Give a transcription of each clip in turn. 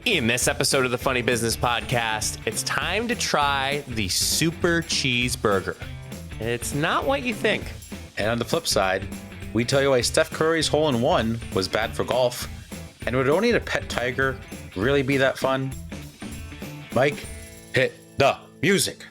In this episode of the Funny Business Podcast, it's time to try the Super Cheeseburger. It's not what you think. And on the flip side, we tell you why Steph Curry's hole-in-one was bad for golf. And would owning a pet tiger really be that fun? Mike, hit the music.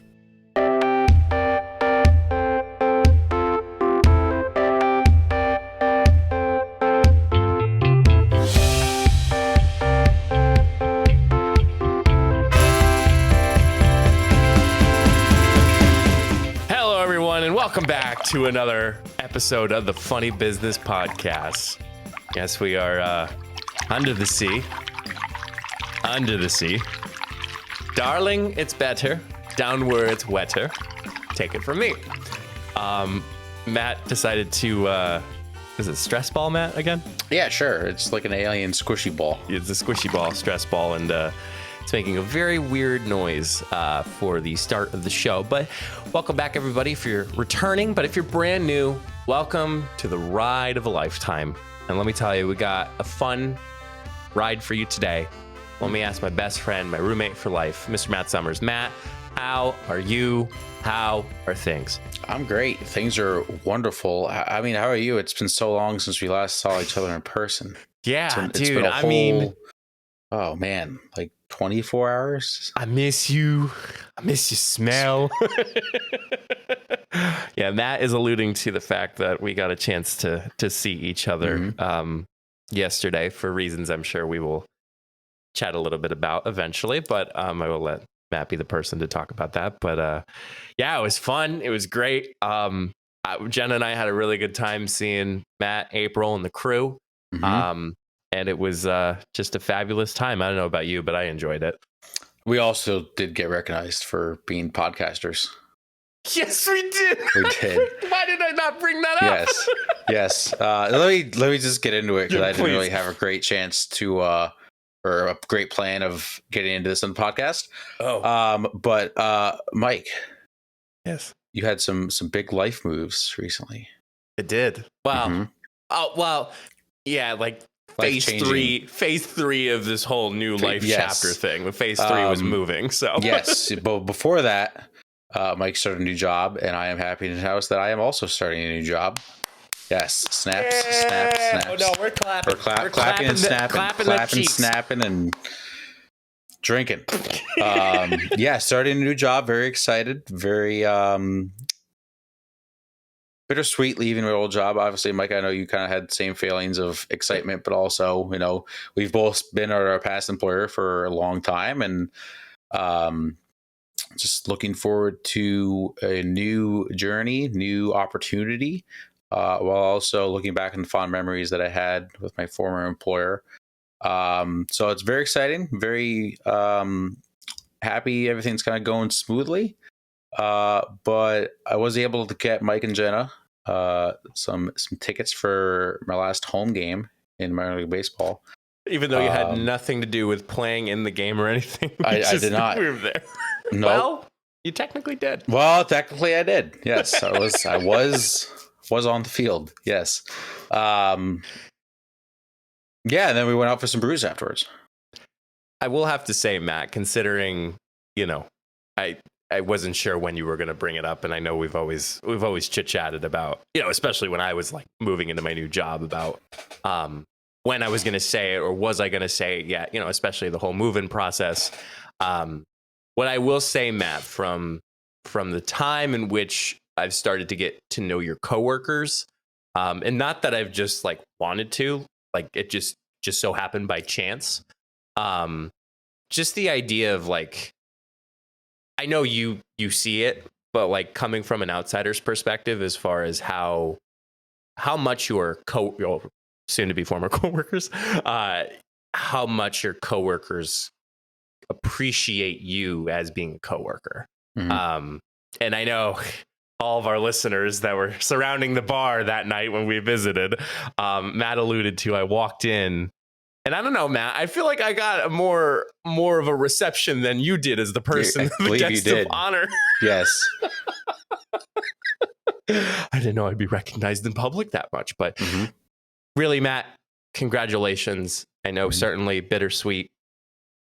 Welcome back to another episode of the Funny Business Podcast. Yes, we are under the sea. Under the sea. Darling, it's better. Down where it's wetter. Take it from me. Matt decided to, is it stress ball, Matt, again? Yeah, sure. It's like an alien squishy ball. It's a squishy ball, stress ball, and it's making a very weird noise for the start of the show. But welcome back, everybody, if you're returning. But if you're brand new, welcome to the ride of a lifetime. And let me tell you, we got a fun ride for you today. Let me ask my best friend, my roommate for life, Mr. Matt Summers. Matt, how are you? How are things? I'm great. Things are wonderful. I mean, how are you? It's been so long since we last saw each other in person. Yeah, it's been a whole, oh man, like 24 hours. I miss you. I miss your smell. Yeah, Matt is alluding to the fact that we got a chance to see each other yesterday for reasons I'm sure we will chat a little bit about eventually, but I will let Matt be the person to talk about that. But yeah, it was fun. It was great. Jenna and I had a really good time seeing Matt, April, and the crew. And it was just a fabulous time. I don't know about you, but I enjoyed it. We also did get recognized for being podcasters. Yes, we did. We did. Why did I not bring that up? Yes. Let me just get into it because I didn't really have a great chance to, or a great plan of getting into this on the podcast. But Mike. Yes. You had some big life moves recently. It did. Wow. Oh, well, yeah, like phase three of this whole new life chapter thing. The phase 3 was moving. So yes, but before that, Mike started a new job, and I am happy to announce that I am also starting a new job. Yes, snaps. Oh no, we're clapping. We're clapping and snapping, snapping, and drinking. Starting a new job. Very excited. Very bittersweet leaving my old job. Obviously, Mike, I know you kind of had the same feelings of excitement, but also, you know, we've both been at our past employer for a long time, and just looking forward to a new journey, new opportunity, while also looking back on the fond memories that I had with my former employer. So it's very exciting, very happy everything's kind of going smoothly. But I was able to get Mike and Jenna some tickets for my last home game in minor league baseball. Even though you had nothing to do with playing in the game or anything. I did not. We were there. Nope. Well, you technically did. Well, technically I did. Yes, I was on the field. Yes. And then we went out for some brews afterwards. I will have to say, Matt, considering, you know, I wasn't sure when you were going to bring it up, and I know we've always chit-chatted about, you know, especially when I was like moving into my new job, about when I was going to say it, or was I going to say it yet, you know, especially the whole move-in process. What I will say, Matt, from the time in which I've started to get to know your coworkers, and not that I've just like wanted to, like it just so happened by chance, just the idea of like, I know you see it, but like coming from an outsider's perspective, as far as how much your soon to be former coworkers, how much your coworkers appreciate you as being a coworker. And I know all of our listeners that were surrounding the bar that night when we visited, Matt alluded to, I walked in. And I don't know, Matt, I feel like I got a more of a reception than you did as the person, the guest of honor. Yes. I didn't know I'd be recognized in public that much, but really, Matt, congratulations. I know certainly bittersweet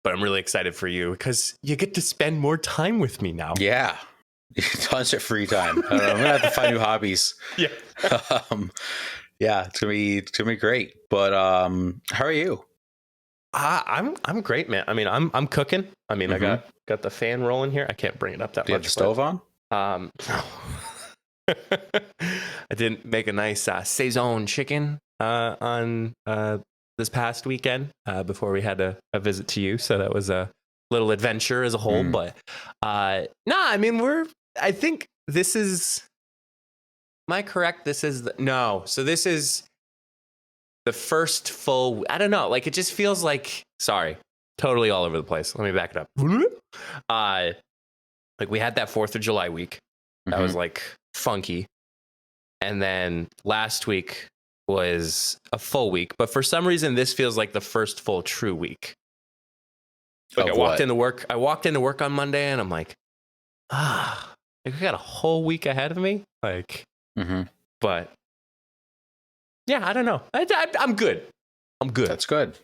but I'm really excited for you because you get to spend more time with me now. Yeah. Tons of free time. I don't know, I'm gonna have to find new hobbies. Yeah. Yeah, it's gonna be great. But how are you? I'm great, man. I mean, I'm cooking. I mean, I got the fan rolling here. I can't bring it up that Do you much. have the stove on? No. I didn't make a nice saison chicken on this past weekend before we had a visit to you. So that was a little adventure as a whole. But I mean, I think this is. Am I correct? This is no. So this is the first full. I don't know. Like it just feels like. Sorry, totally all over the place. Let me back it up. Like we had that 4th of July week. That was like funky. And then last week was a full week. But for some reason, this feels like the first full true week. Like I walked into work on Monday and I'm like, like I got a whole week ahead of me. Like, but yeah, I don't know. I'm good. I'm good. That's good.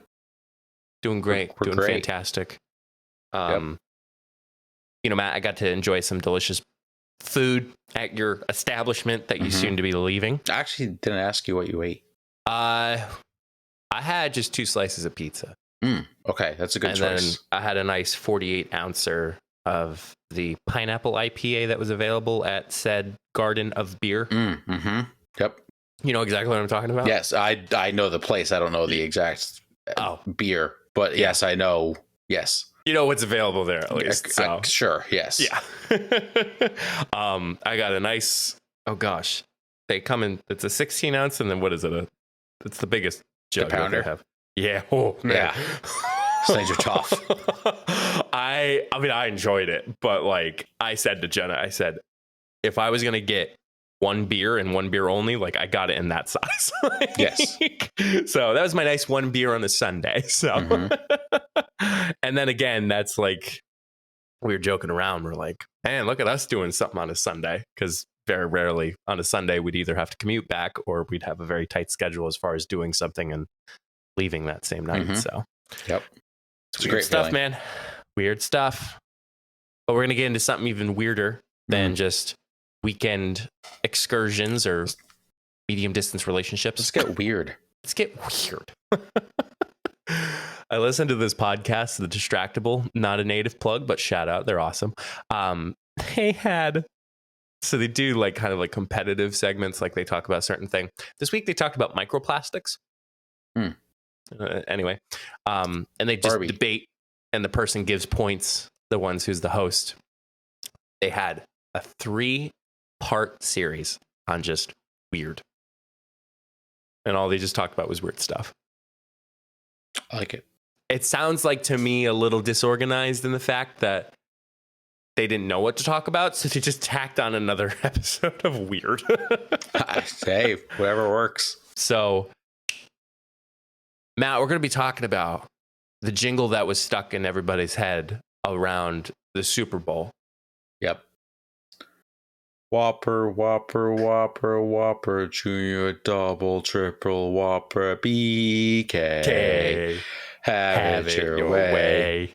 Doing great. We're doing great. Fantastic. You know, Matt, I got to enjoy some delicious food at your establishment that you soon to be leaving. I actually didn't ask you what you ate. I had just 2 slices of pizza. Okay, that's a good choice. Then I had a nice 48 ouncer of the pineapple IPA that was available at said Garden of Beer. Yep. You know exactly what I'm talking about? Yes, I know the place. I don't know the exact beer, but yes, I know. Yes. You know what's available there at least. So. Sure. Yes. Yeah. I got a nice. Oh gosh, they come in. It's a 16 ounce, and then what is it? It's the biggest jug that they have. Yeah. Oh man. Yeah. Things are tough. I mean, I enjoyed it, but like I said to Jenna, I said, if I was gonna get one beer and one beer only, like I got it in that size. Yes. So that was my nice one beer on a Sunday. So, and then again, that's like, we were joking around. We're like, man, look at us doing something on a Sunday. Cause very rarely on a Sunday, we'd either have to commute back or we'd have a very tight schedule as far as doing something and leaving that same night. So, yep. It's weird stuff, man. Weird stuff. But we're going to get into something even weirder than just weekend excursions or medium distance relationships. Let's get weird. Let's get weird. I listened to this podcast, The Distractable, not a native plug, but shout out. They're awesome. They do like kind of like competitive segments. Like they talk about a certain thing. This week, they talked about microplastics. Anyway, and they just debate and the person gives points, the ones who's the host. They had a 3-part series on just weird. And all they just talked about was weird stuff. I like it. It sounds like to me a little disorganized in the fact that they didn't know what to talk about. So they just tacked on another episode of weird. Hey, whatever works. So, Matt, we're going to be talking about the jingle that was stuck in everybody's head around the Super Bowl. Yep. Whopper, Whopper, Whopper, Whopper, Junior, Double, Triple, Whopper, BK. Have it your way.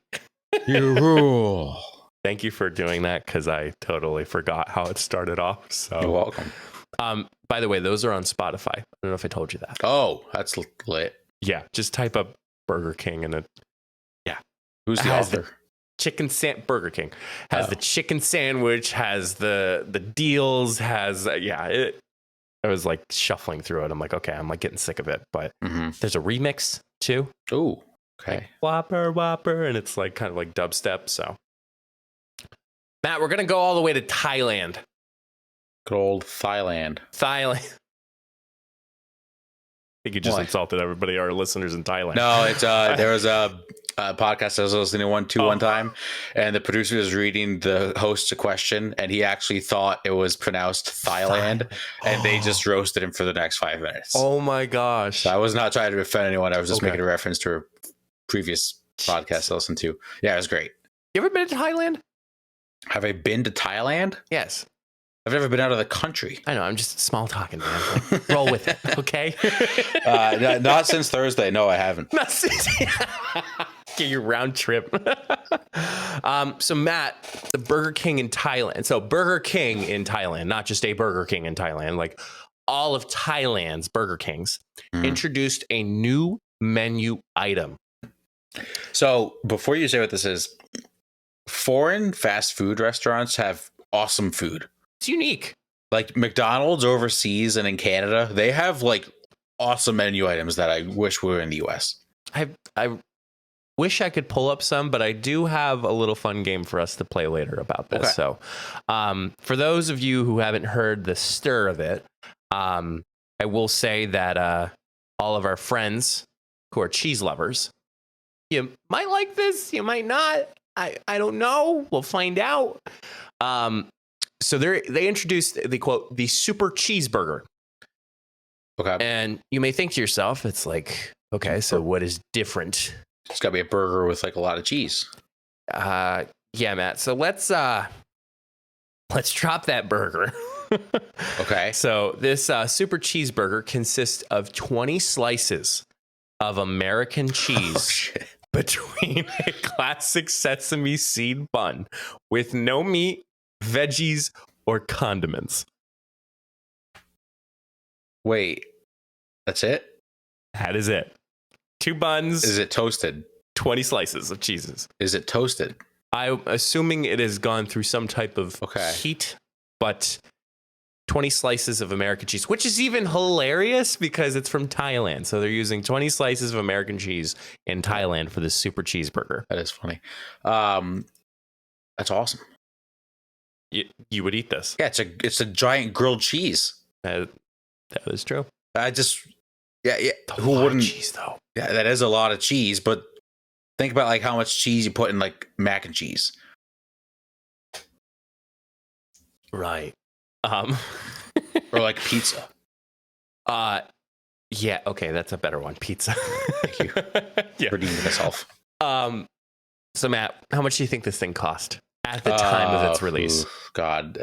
You rule. Thank you for doing that because I totally forgot how it started off. So you're welcome. By the way, those are on Spotify. I don't know if I told you that. Oh, that's lit. Yeah, just type up Burger King and Who's the author? Burger King has the chicken sandwich, has the deals, has I was like shuffling through it. I'm like, okay, I'm like getting sick of it, but there's a remix too. Oh, okay. Like, Whopper, and it's like kind of like dubstep. So, Matt, we're gonna go all the way to Thailand. Good old Thailand. I think you just insulted everybody, our listeners in Thailand. No, it's there was a podcast I was listening to one time, and the producer was reading the host a question, and he actually thought it was pronounced Thailand, and they just roasted him for the next 5 minutes. Oh my gosh! So I was not trying to offend anyone. I was just making a reference to a previous podcast I listened to. Yeah, it was great. You ever been to Thailand? Have I been to Thailand? Yes. I've never been out of the country. I know. I'm just small talking, man. Like, roll with it, okay? Not since Thursday. No, I haven't. Not since get your round trip. So Matt, the Burger King in Thailand. So Burger King in Thailand, not just a Burger King in Thailand, like all of Thailand's Burger Kings introduced a new menu item. So before you say what this is, foreign fast food restaurants have awesome food. It's unique. Like McDonald's overseas and in Canada, they have like awesome menu items that I wish were in the US. I wish I could pull up some, but I do have a little fun game for us to play later about this. Okay. So for those of you who haven't heard the stir of it, I will say that all of our friends who are cheese lovers, you might like this, you might not. I don't know. We'll find out. So they introduced the super cheeseburger. Okay. And you may think to yourself, it's like, okay, so what is different? It's got to be a burger with like a lot of cheese. Yeah, Matt. So let's drop that burger. Okay. So this super cheeseburger consists of 20 slices of American cheese between a classic sesame seed bun with no meat, veggies, or condiments. Wait, that's it? That is it. 2 buns. Is it toasted? 20 slices of cheeses. Is it toasted? I'm assuming it has gone through some type of heat, but 20 slices of American cheese, which is even hilarious because it's from Thailand. So they're using 20 slices of American cheese in Thailand for this super cheeseburger. That is funny. That's awesome. You would eat this. Yeah, it's a giant grilled cheese. That is true. Who wouldn't? Cheese though. Yeah, that is a lot of cheese, but think about like how much cheese you put in like mac and cheese. Right. Or like pizza. Yeah, okay, that's a better one. Pizza. Thank you. Yeah. Redeeming myself. So Matt, how much do you think this thing cost at the time of its release? God,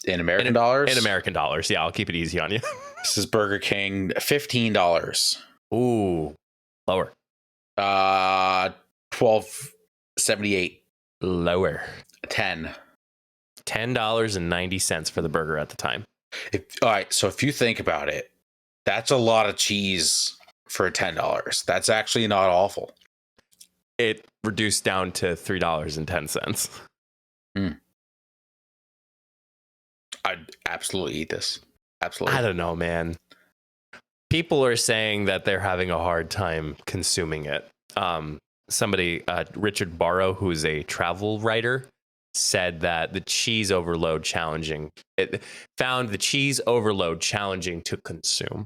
in American dollars? In American dollars, yeah. I'll keep it easy on you. This is Burger King, $15. Ooh, lower. $12.78. Lower. $10.90 for the burger at the time. All right, so if you think about it, that's a lot of cheese for $10. That's actually not awful. It reduced down to $3.10. I'd absolutely eat this. Absolutely. I don't know, man. People are saying that they're having a hard time consuming it. Somebody, Richard Barrow, who is a travel writer, said that the cheese overload challenging. It found the cheese overload challenging to consume.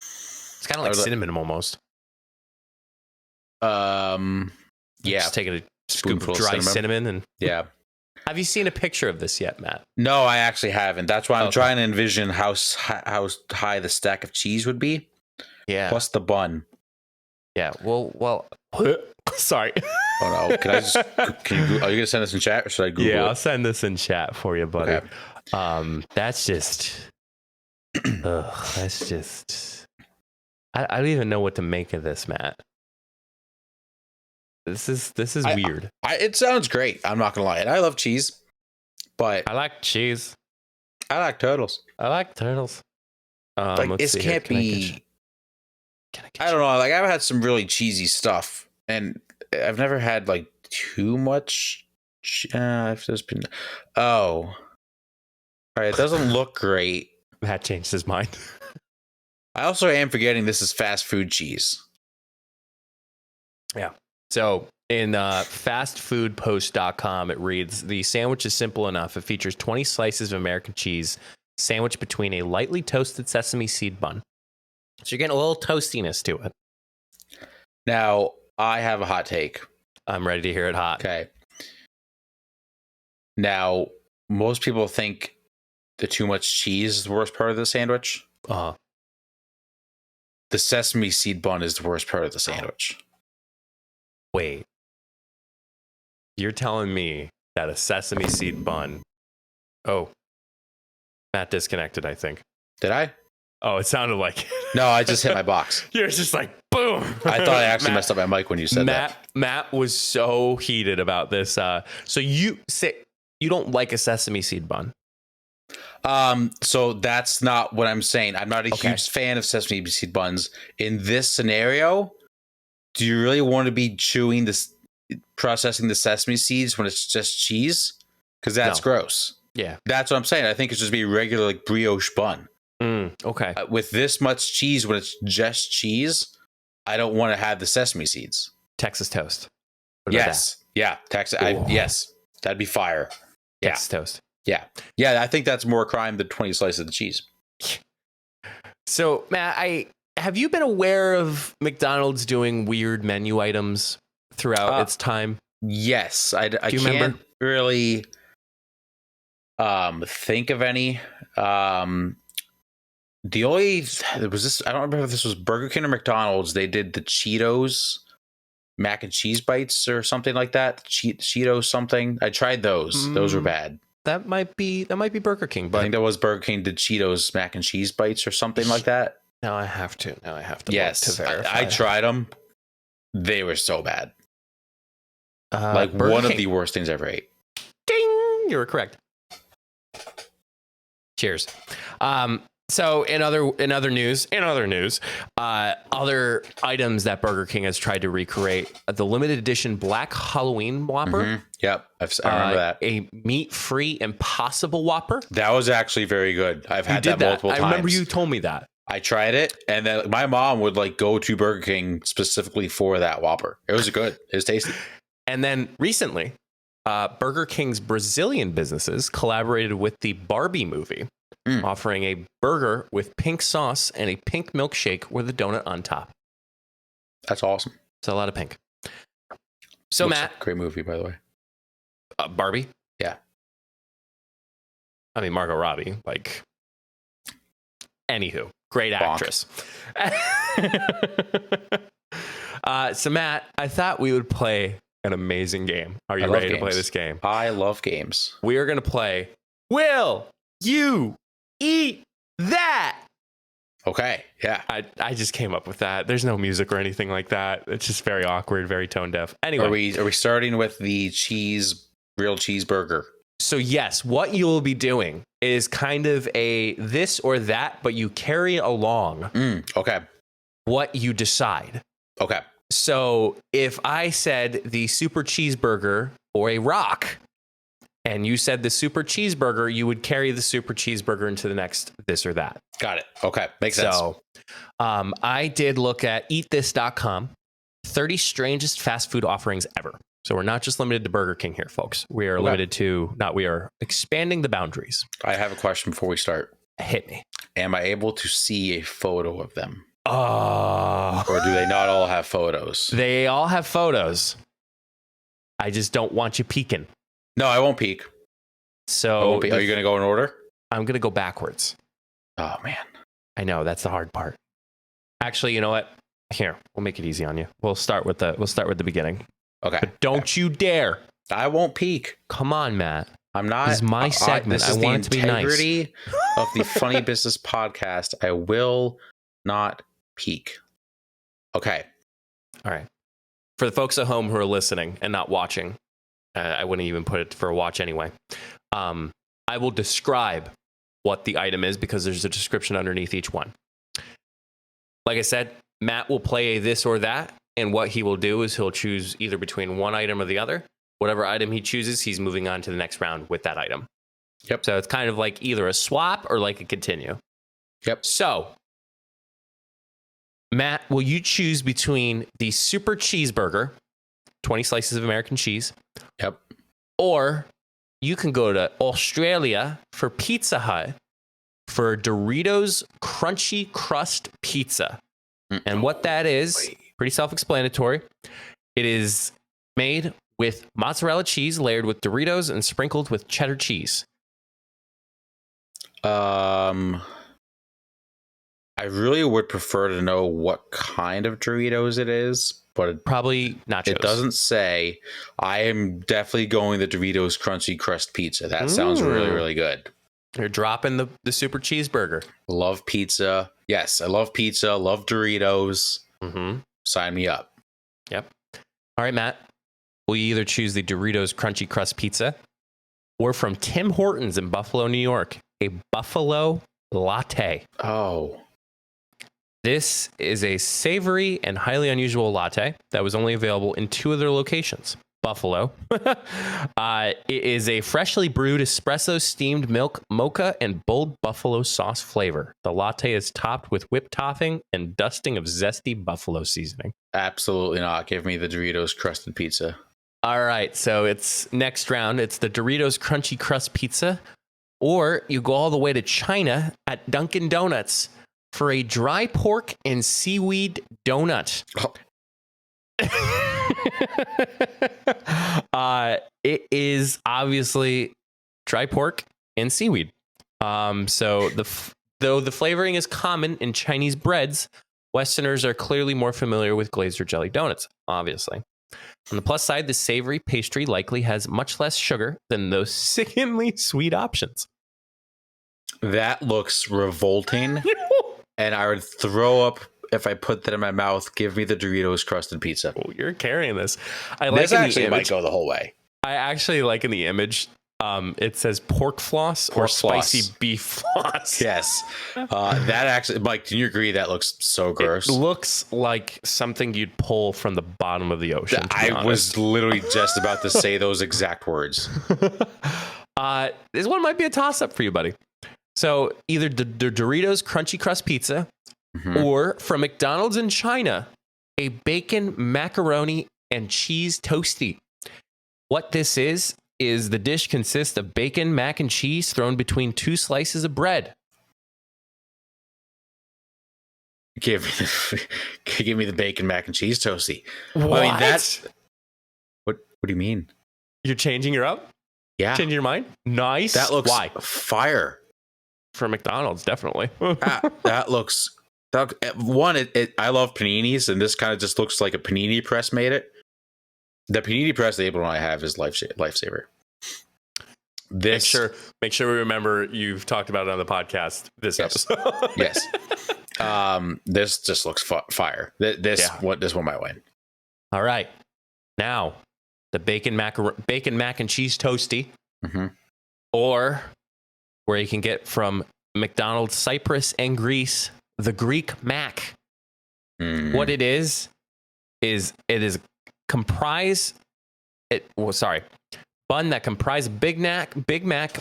It's kind of like cinnamon almost. Yeah. Just taking a scoop of dry cinnamon and yeah. Have you seen a picture of this yet, Matt? No, I actually haven't. That's why I'm trying to envision how high the stack of cheese would be. Yeah. Plus the bun. Yeah. Well. Sorry. Oh no! Can you? Are you gonna send this in chat, or should I Google it? Yeah, I'll send this in chat for you, buddy. Okay. That's just. That's just. I don't even know what to make of this, Matt. This is weird. It sounds great. I'm not gonna lie. And I love cheese, but I like cheese. I like turtles. Like this can't be. I don't know. Like I've had some really cheesy stuff, and I've never had like too much. I've just been. Oh, all right. It doesn't look great. Matt changed his mind. I also am forgetting this is fast food cheese. Yeah. So in fastfoodpost.com, it reads, the sandwich is simple enough. It features 20 slices of American cheese sandwiched between a lightly toasted sesame seed bun. So you're getting a little toastiness to it. Now, I have a hot take. I'm ready to hear it hot. Okay. Now, most people think the too much cheese is the worst part of the sandwich. Uh-huh. The sesame seed bun is the worst part of the sandwich. Wait. You're telling me that a sesame seed bun... Oh, Matt disconnected, I think. Did I? Oh, it sounded like No, I just hit my box. You're just like, boom. I thought I actually messed up my mic when you said that. Matt was so heated about this. So you say you don't like a sesame seed bun. So that's not what I'm saying. I'm not a huge fan of sesame seed buns. In this scenario, do you really want to be chewing this, processing the sesame seeds when it's just cheese? Because that's gross. Yeah. That's what I'm saying. I think it's just be a regular like brioche bun. Okay. With this much cheese, when it's just cheese, I don't want to have the sesame seeds. Texas toast. Yes. Yeah. Texas. Yes. That'd be fire. Texas toast. Yeah. Yeah. I think that's more crime than 20 slices of cheese. So, Matt, have you been aware of McDonald's doing weird menu items throughout its time? Yes. I can't remember? really think of any. The only there was this, I don't remember if this was Burger King or McDonald's. They did the Cheetos mac and cheese bites or something like that. Cheetos something. I tried those. Those were bad. That might be Burger King, but I think that was Burger King did Cheetos mac and cheese bites or something like that. Now I have to. Yes, look to verify. I tried them. They were so bad. Like Burger one King. Of the worst things I ever ate. Ding! You were correct. Cheers. So in other news, other items that Burger King has tried to recreate, the limited edition Black Halloween Whopper. Mm-hmm. Yep, I remember that. A meat-free Impossible Whopper. That was actually very good. I've had that multiple times. I remember you told me that. I tried it, and then my mom would like go to Burger King specifically for that Whopper. It was good. It was tasty. And then recently, Burger King's Brazilian businesses collaborated with the Barbie movie, offering a burger with pink sauce and a pink milkshake with a donut on top. That's awesome. It's a lot of pink. So Looks Matt, like a great movie, by the way. Barbie. Yeah. I mean, Margot Robbie. Like, anywho, great actress. So Matt, I thought we would play an amazing game. Are you ready to play this game? I love games. We are going to play Will You Eat That? Okay, yeah. I just came up with that. There's no music or anything like that. It's just very awkward, very tone deaf. Anyway. Are we starting with the real cheeseburger? So yes, what you will be doing is kind of a this or that, but you carry along okay. what you decide. Okay. So if I said the super cheeseburger or a rock, and you said the super cheeseburger, you would carry the super cheeseburger into the next this or that. Got it. Okay. Makes sense. So I did look at eatthis.com, 30 strangest fast food offerings ever. So we're not just limited to Burger King here, folks. We are we are expanding the boundaries. I have a question before we start. Hit me. Am I able to see a photo of them? Or do they not all have photos? They all have photos. I just don't want you peeking. No, I won't peek. So Are you going to go in order? I'm going to go backwards. Oh, man. I know, that's the hard part. Actually, you know what? Here, we'll make it easy on you. We'll start with the beginning. Okay. But don't you dare. I won't peek. Come on, Matt. I'm not. This is my segment. This is I want it to be nice. The integrity of the Funny Business podcast. I will not peek. Okay. All right. For the folks at home who are listening and not watching, I wouldn't even put it for a watch anyway. I will describe what the item is because there's a description underneath each one. Like I said, Matt will play a this or that, and what he will do is he'll choose either between one item or the other. Whatever item he chooses, he's moving on to the next round with that item. Yep. So it's kind of like either a swap or like a continue. Yep. So, Matt, will you choose between the super cheeseburger, 20 slices of American cheese? Yep. Or you can go to Australia for Pizza Hut for Doritos Crunchy Crust Pizza. And what that is, pretty self-explanatory. It is made with mozzarella cheese layered with Doritos and sprinkled with cheddar cheese. I really would prefer to know what kind of Doritos it is, but probably nachos. It doesn't say. I am definitely going the Doritos Crunchy Crust Pizza. That sounds really, really good. You're dropping the super cheeseburger. Love pizza. Yes, I love pizza. Love Doritos. Mm-hmm. Sign me up. Yep. All right, Matt. Will you either choose the Doritos Crunchy Crust Pizza or from Tim Hortons in Buffalo, New York, a Buffalo Latte? Oh. This is a savory and highly unusual latte that was only available in 2 other locations. Buffalo. It is a freshly brewed espresso steamed milk, mocha, and bold buffalo sauce flavor. The latte is topped with whipped topping and dusting of zesty buffalo seasoning. Absolutely not. Give me the Doritos crusted pizza. All right, so it's next round. It's the Doritos Crunchy Crust Pizza, or you go all the way to China at Dunkin' Donuts for a dry pork and seaweed donut. Oh. It is obviously dry pork and seaweed. So though the flavoring is common in Chinese breads, Westerners are clearly more familiar with glazed or jelly donuts, obviously. On the plus side, the savory pastry likely has much less sugar than those sickeningly sweet options. That looks revolting, and I would throw up if I put that in my mouth. Give me the Doritos crusted pizza. Oh, you're carrying this. This actually might go the whole way. I actually like in the image, it says pork floss or spicy beef floss. Yes. That actually, Mike, do you agree that looks so gross? It looks like something you'd pull from the bottom of the ocean. I was literally just about to say those exact words. This one might be a toss-up for you, buddy. So either the Doritos Crunchy Crust Pizza or from McDonald's in China, a bacon, macaroni, and cheese toasty. What this is the dish consists of bacon, mac, and cheese thrown between 2 slices of bread. Give me the bacon, mac, and cheese toasty. What? I mean, that's... What do you mean? You're changing your up? Yeah. Changing your mind? Nice. That looks fire. For McDonald's, definitely. That looks... I love paninis, and this kind of just looks like a panini press made it. The panini press the April and I have is lifesaver. This make sure we remember you've talked about it on the podcast this episode. Yes. This just looks fire. This one might win. All right. Now, the bacon mac and cheese toasty, or where you can get from McDonald's Cyprus and Greece, the Greek Mac. What it is bun that comprise Big Mac,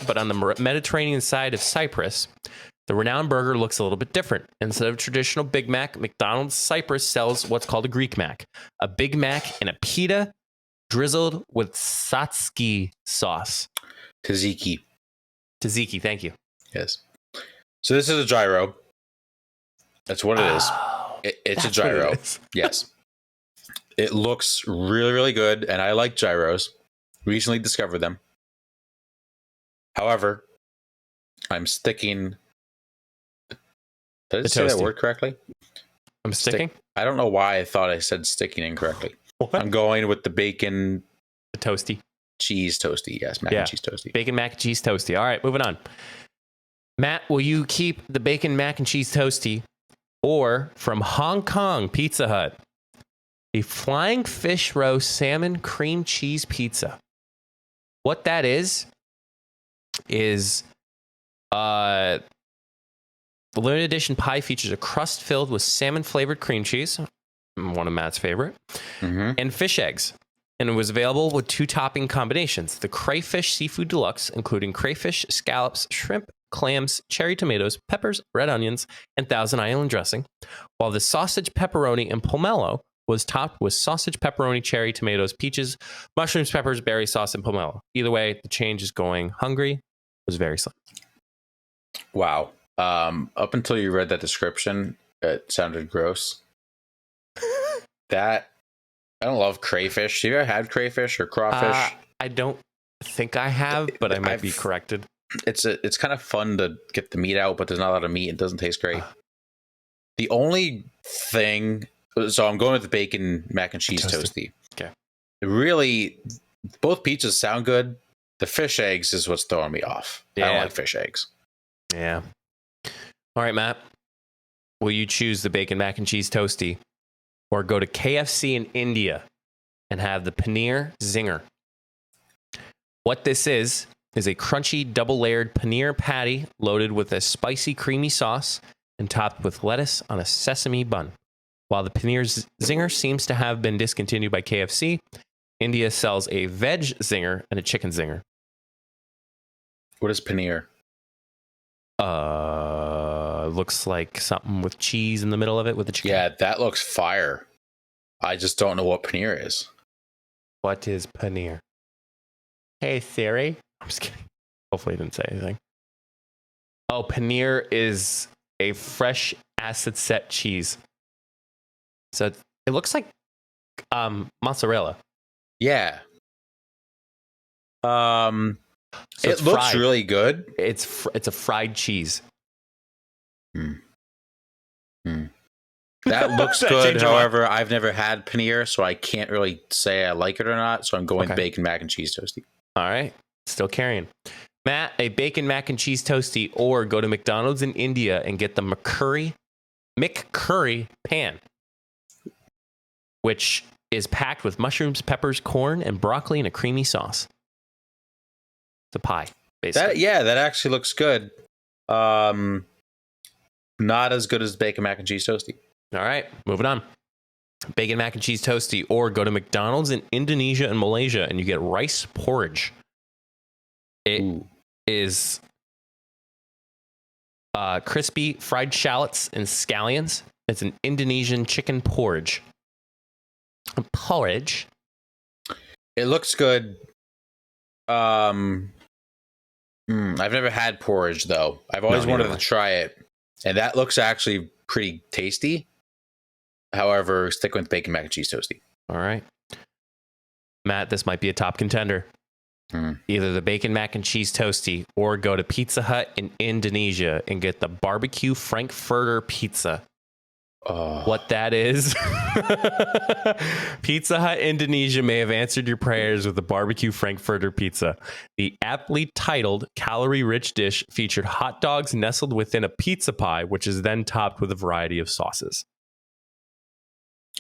but on the Mediterranean side of Cyprus. The renowned burger looks a little bit different. Instead of traditional Big Mac, McDonald's Cyprus sells what's called a Greek Mac, a Big Mac and a pita drizzled with tzatziki sauce. Tzatziki, thank you. Yes. So this is a gyro. That's what it is. It's a gyro. Yes. It looks really, really good, and I like gyros. Recently discovered them. However, I'm sticking... Did I say that word correctly? I'm sticking? I don't know why I thought I said sticking incorrectly. What? I'm going with the bacon... The toasty. Cheese toasty, yes. Mac and cheese toasty. Bacon, mac and cheese toasty. All right, moving on. Matt, will you keep the bacon, mac and cheese toasty, or from Hong Kong Pizza Hut, a flying fish roe salmon cream cheese pizza? What that is the limited edition pie features a crust filled with salmon flavored cream cheese, one of Matt's favorite, and fish eggs. And it was available with 2 topping combinations: the crayfish seafood deluxe, including crayfish, scallops, shrimp, clams, cherry tomatoes, peppers, red onions, and Thousand Island dressing, while the sausage pepperoni and pomelo was topped with sausage pepperoni, cherry tomatoes, peaches, mushrooms, peppers, berry sauce, and pomelo. Either way, the change is going hungry was very slim. Wow. Up until you read that description, it sounded gross. I don't love crayfish. Have you ever had crayfish or crawfish? I don't think I have, but I might be corrected. It's kind of fun to get the meat out, but there's not a lot of meat. It doesn't taste great. The only thing... So I'm going with the bacon mac and cheese toasty. Okay. Really, both pizzas sound good. The fish eggs is what's throwing me off. I don't like fish eggs. Yeah. All right, Matt. Will you choose the bacon mac and cheese toasty or go to KFC in India and have the paneer zinger? What this is a crunchy double layered paneer patty loaded with a spicy creamy sauce and topped with lettuce on a sesame bun. While the paneer zinger seems to have been discontinued by KFC, India sells a veg zinger and a chicken zinger. What is paneer? Looks like something with cheese in the middle of it with the chicken. Yeah, that looks fire. I just don't know what paneer is. What is paneer? Hey, Siri. I'm just kidding. Hopefully, I didn't say anything. Oh, paneer is a fresh acid set cheese. So it looks like mozzarella. Yeah. So it looks really good. It's a fried cheese. That looks good. However, I've never had paneer, so I can't really say I like it or not. So I'm going bacon mac and cheese toasty. All right. Still carrying. Matt, a bacon mac and cheese toasty, or go to McDonald's in India and get the McCurry pan, which is packed with mushrooms, peppers, corn, and broccoli in a creamy sauce. It's a pie, basically. That actually looks good. Not as good as bacon mac and cheese toasty. All right, moving on. Bacon mac and cheese toasty, or go to McDonald's in Indonesia and Malaysia and you get rice porridge. It is crispy fried shallots and scallions. It's an Indonesian chicken porridge. Porridge. It looks good. I've never had porridge though. I've always wanted to try it, and that looks actually pretty tasty. However, stick with bacon mac and cheese toasty. All right, Matt, this might be a top contender. Either the bacon mac and cheese toasty, or go to Pizza Hut in Indonesia and get the barbecue Frankfurter pizza. What that is? Pizza Hut Indonesia may have answered your prayers with the barbecue Frankfurter pizza. The aptly titled calorie-rich dish featured hot dogs nestled within a pizza pie, which is then topped with a variety of sauces.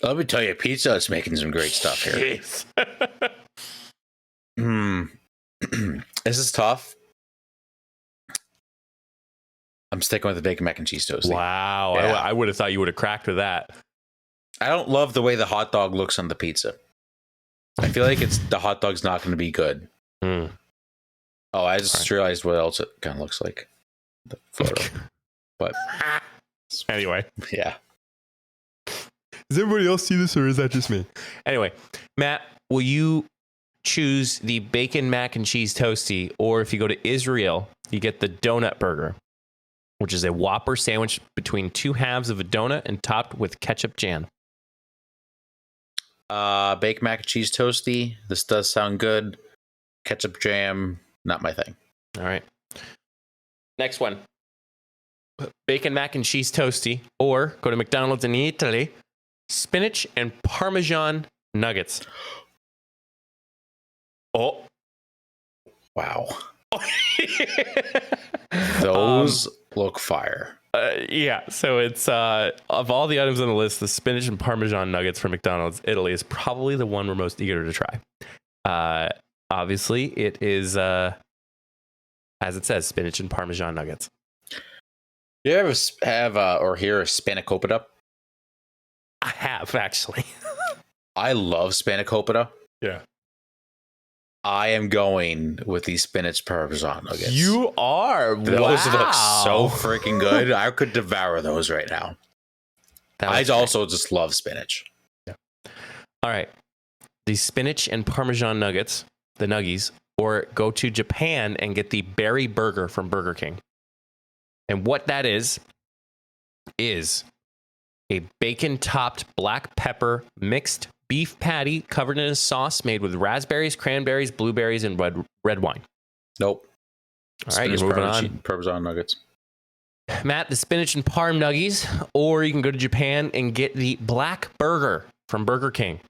Let me tell you, Pizza Hut's making some great stuff here. This is tough. I'm sticking with the bacon mac and cheese toasty. Wow. Yeah. I would have thought you would have cracked with that. I don't love the way the hot dog looks on the pizza. I feel like the hot dog's not going to be good. Oh, I just realized what else it kind of looks like. The photo. But anyway. Yeah. Does everybody else see this, or is that just me? Anyway, Matt, will you choose the bacon mac and cheese toasty, or if you go to Israel, you get the donut burger, which is a Whopper sandwich between two halves of a donut and topped with ketchup jam? Bacon mac and cheese toasty. This does sound good. Ketchup jam, not my thing. All right. Next one. Bacon mac and cheese toasty, or go to McDonald's in Italy, spinach and Parmesan nuggets. Oh. Wow. Those look fire. Yeah, so it's of all the items on the list, the spinach and Parmesan nuggets from McDonald's Italy is probably the one we're most eager to try. Obviously, it is, as it says, spinach and Parmesan nuggets. You ever have or hear of spanakopita? I have, actually. I love spanakopita. Yeah. I am going with these spinach Parmesan nuggets. You are? Those look so freaking good. I could devour those right now. I also just love spinach. Yeah. All right. The spinach and Parmesan nuggets, the nuggies, or go to Japan and get the berry burger from Burger King. And what that is a bacon-topped black pepper mixed beef patty covered in a sauce made with raspberries, cranberries, blueberries, and red wine. Nope. All right, you're moving on. Parmesan nuggets. Matt, the spinach and parm nuggies, or you can go to Japan and get the black burger from Burger King.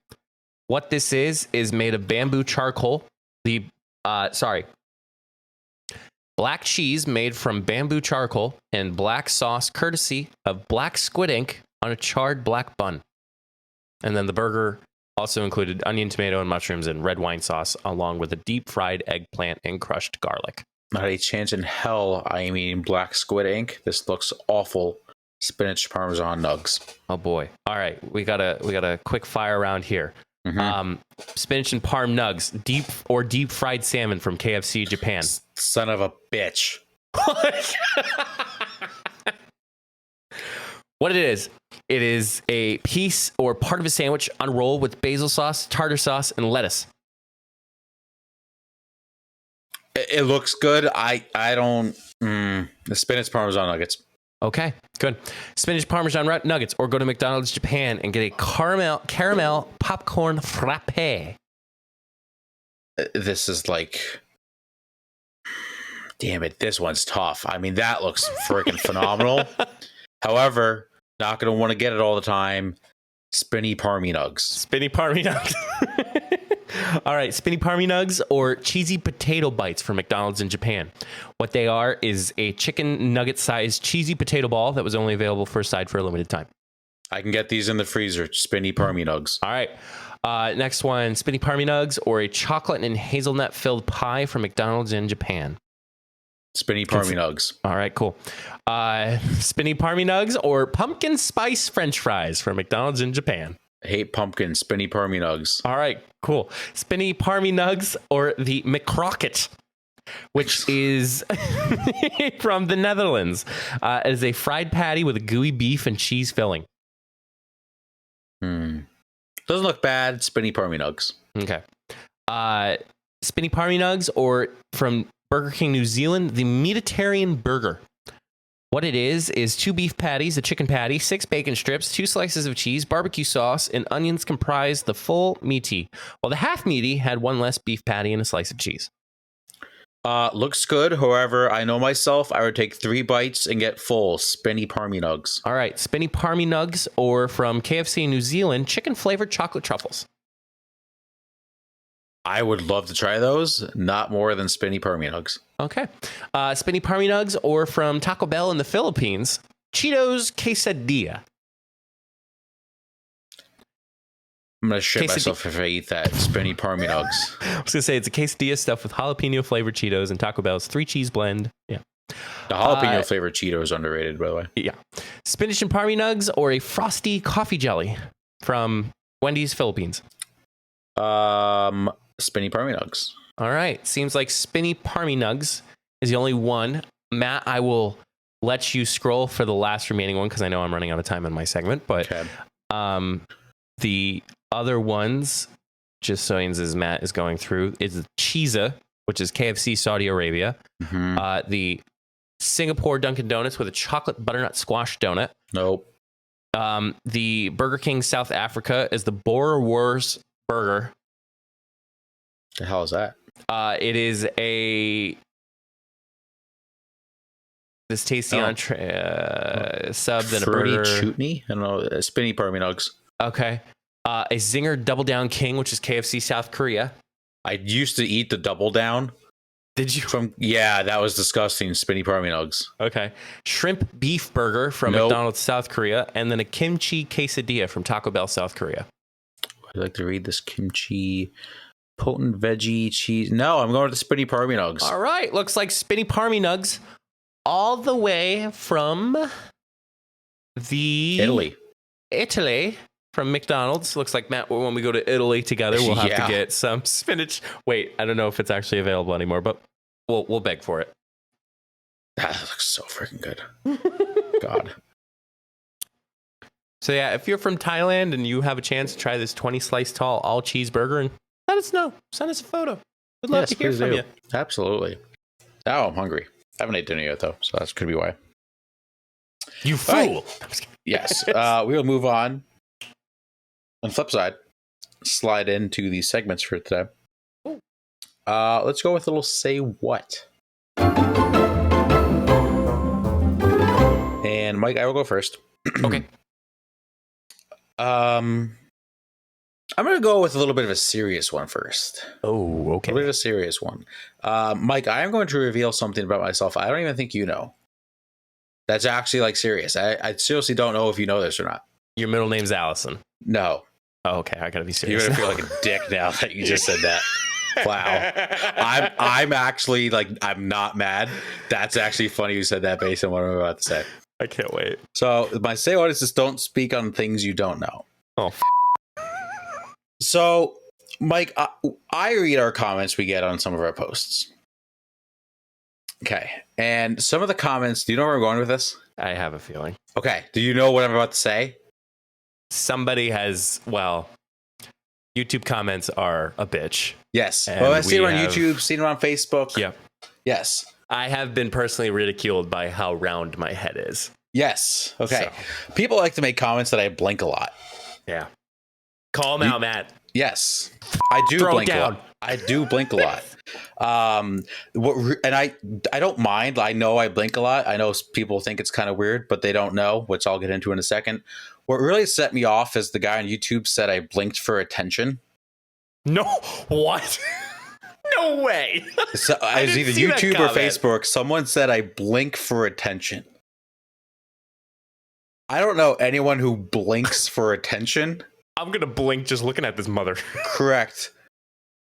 What this is made of bamboo charcoal. black cheese made from bamboo charcoal, and black sauce courtesy of black squid ink on a charred black bun. And then the burger also included onion, tomato, and mushrooms and red wine sauce, along with a deep fried eggplant and crushed garlic. Not a chance in hell I mean black squid ink. This looks awful. Spinach Parmesan nugs. Oh boy. All right. We got a quick fire round here. Mm-hmm. Spinach and parm nugs, deep fried salmon from KFC Japan. Son of a bitch. What it is a piece or part of a sandwich unrolled with basil sauce, tartar sauce, and lettuce. It looks good. I don't. The spinach Parmesan nuggets. Okay, good. Spinach Parmesan nuggets, or go to McDonald's Japan and get a caramel popcorn frappe. This is like, damn it, this one's tough. I mean, that looks freaking phenomenal. However, not going to want to get it all the time. Spinny Parmy Nugs. Spinny Parmy Nugs. All right, Spinny Parmy Nugs or cheesy potato bites from McDonald's in Japan. What they are is a chicken nugget-sized cheesy potato ball that was only available for a side for a limited time. I can get these in the freezer. Spinny Parmy Nugs. All right. Next one, Spinny Parmy Nugs or a chocolate and hazelnut-filled pie from McDonald's in Japan. Spinny Parmy Nugs. All right, cool. Spinny Parmy Nugs or pumpkin spice French fries from McDonald's in Japan. I hate pumpkin. Spinny Parmy Nugs. All right, cool. Spinny Parmy Nugs or the McCrocket, which is from the Netherlands. It is a fried patty with a gooey beef and cheese filling. Doesn't look bad. Spinny Parmy Nugs. Okay. Spinny Parmy Nugs or from Burger King New Zealand, the Mediterranean burger. What it is 2 beef patties, a chicken patty, 6 bacon strips, 2 slices of cheese, barbecue sauce, and onions comprise the full meaty, while the half meaty had 1 less beef patty and a slice of cheese. Looks good. However, I know myself. I would take 3 bites and get full. Spinny Parmy Nugs. All right, Spinny Parmy Nugs or from KFC New Zealand, chicken flavored chocolate truffles. I would love to try those. Not more than Spinny Parmy Nugs. Okay. Spinny Parmy Nugs or from Taco Bell in the Philippines, Cheetos quesadilla. I'm going to shit myself if I eat that. Spinny Parmy Nugs. I was going to say it's a quesadilla stuffed with jalapeno flavored Cheetos and Taco Bell's 3 cheese blend. Yeah. The jalapeno flavored Cheeto is underrated, by the way. Yeah. Spinach and Parmy Nugs or a frosty coffee jelly from Wendy's Philippines. Spinny Parmy Nugs. All right. Seems like Spinny Parmy Nugs is the only one. Matt, I will let you scroll for the last remaining one because I know I'm running out of time in my segment. But the other ones, just so as Matt is going through, is Cheeza, which is KFC Saudi Arabia. Mm-hmm. The Singapore Dunkin' Donuts with a chocolate butternut squash donut. Nope. The Burger King South Africa is the Boer Wars burger. The hell is that? It is this tasty entree sub than a burger. Chutney? I don't know. Spinny Parmy Nugs. Okay. A Zinger Double Down King, which is KFC South Korea. I used to eat the Double Down. Did you? Yeah, that was disgusting. Spinny Parmy Nugs. Okay. Shrimp beef burger from McDonald's South Korea, and then a kimchi quesadilla from Taco Bell South Korea. I'd like to read this kimchi potent veggie cheese. No, I'm going with the Spinny Parmy Nugs. All right. Looks like Spinny Parmy Nugs all the way from Italy from McDonald's. Looks like, Matt, when we go to Italy together, we'll have to get some spinach. Wait, I don't know if it's actually available anymore, but we'll beg for it. That looks so freaking good. God. So yeah, if you're from Thailand and you have a chance to try this 20 slice tall all cheeseburger, and let us know. Send us a photo. We'd love to hear from you. Absolutely. Now I'm hungry. I haven't ate dinner yet though, so that could be why. You fool. Right. Yes. We will move on. On the flip side, slide into the segments for today. Let's go with a little say what. And Mike, I will go first. Okay. I I'm going to go with a little bit of a serious one first. Oh, okay. A little bit of a serious one. Mike, I am going to reveal something about myself I don't even think you know. That's actually like serious. I seriously don't know if you know this or not. Your middle name's Allison. No. Oh, okay. I gotta be serious. You're going to feel like a dick now that you just said that. Wow. I'm actually like, I'm not mad. That's actually funny you said that based on what I'm about to say. I can't wait. So my say what is just don't speak on things you don't know. Oh, So, Mike, I read our comments we get on some of our posts. Okay. And some of the comments, do you know where we're going with this? I have a feeling. Okay. Do you know what I'm about to say? Somebody has, YouTube comments are a bitch. Yes. And Well, I've seen it on have- YouTube, seen it on Facebook. Yep. Yes. I have been personally ridiculed by how round my head is. Yes. Okay. People like to make comments that I blink a lot. Yeah. Call him out, Matt. Yes. I do Throw it blink a down. lot. I do blink a lot. And I don't mind. I know I blink a lot. I know people think it's kind of weird, but they don't know, which I'll get into in a second. What really set me off is the guy on YouTube said I blinked for attention. No. What? No way. So I it was didn't either see that YouTube or comment. Facebook. Someone said I blink for attention. I don't know anyone who blinks for attention. I'm going to blink just looking at this mother. Correct.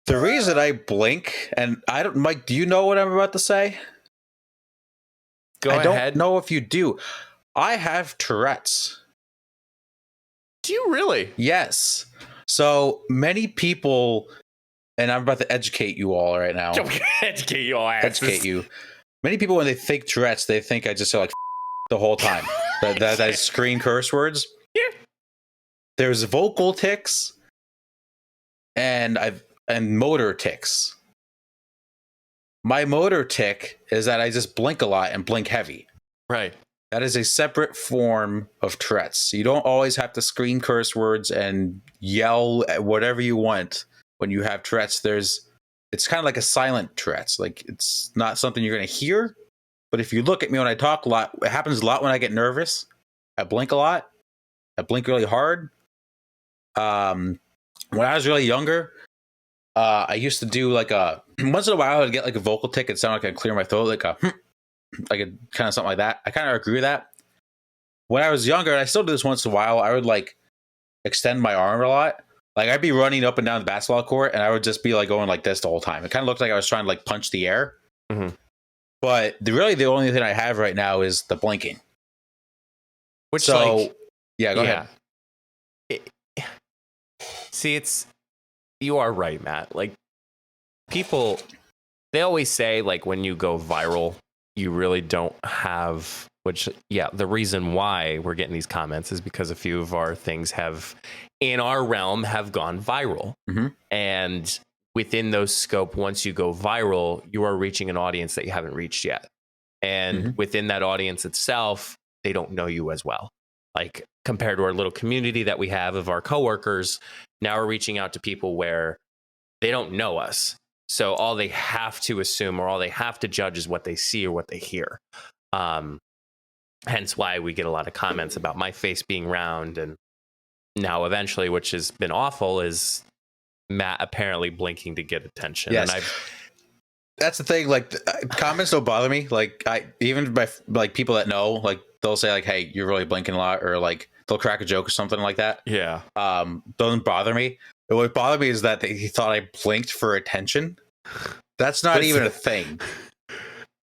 The reason I blink, and I don't, Mike, do you know what I'm about to say? Go I ahead. don't know if you do. I have Tourette's. Do you really? Yes. So many people, and I'm about to educate you all right now. Educate your asses. Educate you. Many people, when they think Tourette's, they think I just say like the whole time. that I screen curse words. Yeah. There's vocal tics, and motor tics. My motor tic is that I just blink a lot and blink heavy. Right. That is a separate form of Tourette's. You don't always have to scream curse words and yell at whatever you want when you have Tourette's. It's kind of like a silent Tourette's. Like, it's not something you're going to hear. But if you look at me when I talk a lot, it happens a lot when I get nervous. I blink a lot. I blink really hard. When I was really younger, I used to do like once in a while I'd get like a vocal tic. It sounded like I'd clear my throat, like a kind of something like that. I kind of agree with that. When I was younger, and I still do this once in a while, I would like extend my arm a lot. Like I'd be running up and down the basketball court, and I would just be like going like this the whole time. It kind of looked like I was trying to like punch the air. Mm-hmm. But the only thing I have right now is the blinking. Which, so, like, yeah, go ahead. See, you are right, Matt. Like, people, they always say, like, when you go viral, you really don't have, the reason why we're getting these comments is because a few of our things in our realm, have gone viral. Mm-hmm. And within those scope, once you go viral, you are reaching an audience that you haven't reached yet. And within that audience itself, they don't know you as well. Like, compared to our little community that we have of our coworkers, now we're reaching out to people where they don't know us. So all they have to assume or all they have to judge is what they see or what they hear. Hence why we get a lot of comments about my face being round. And now eventually, which has been awful, is Matt apparently blinking to get attention. Yes. And that's the thing. Like, comments don't bother me. Like, even by like people that know, like, they'll say like, "Hey, you're really blinking a lot," or like they'll crack a joke or something like that. Yeah. Doesn't bother me. What bothered me is that he thought I blinked for attention. That's not even a thing.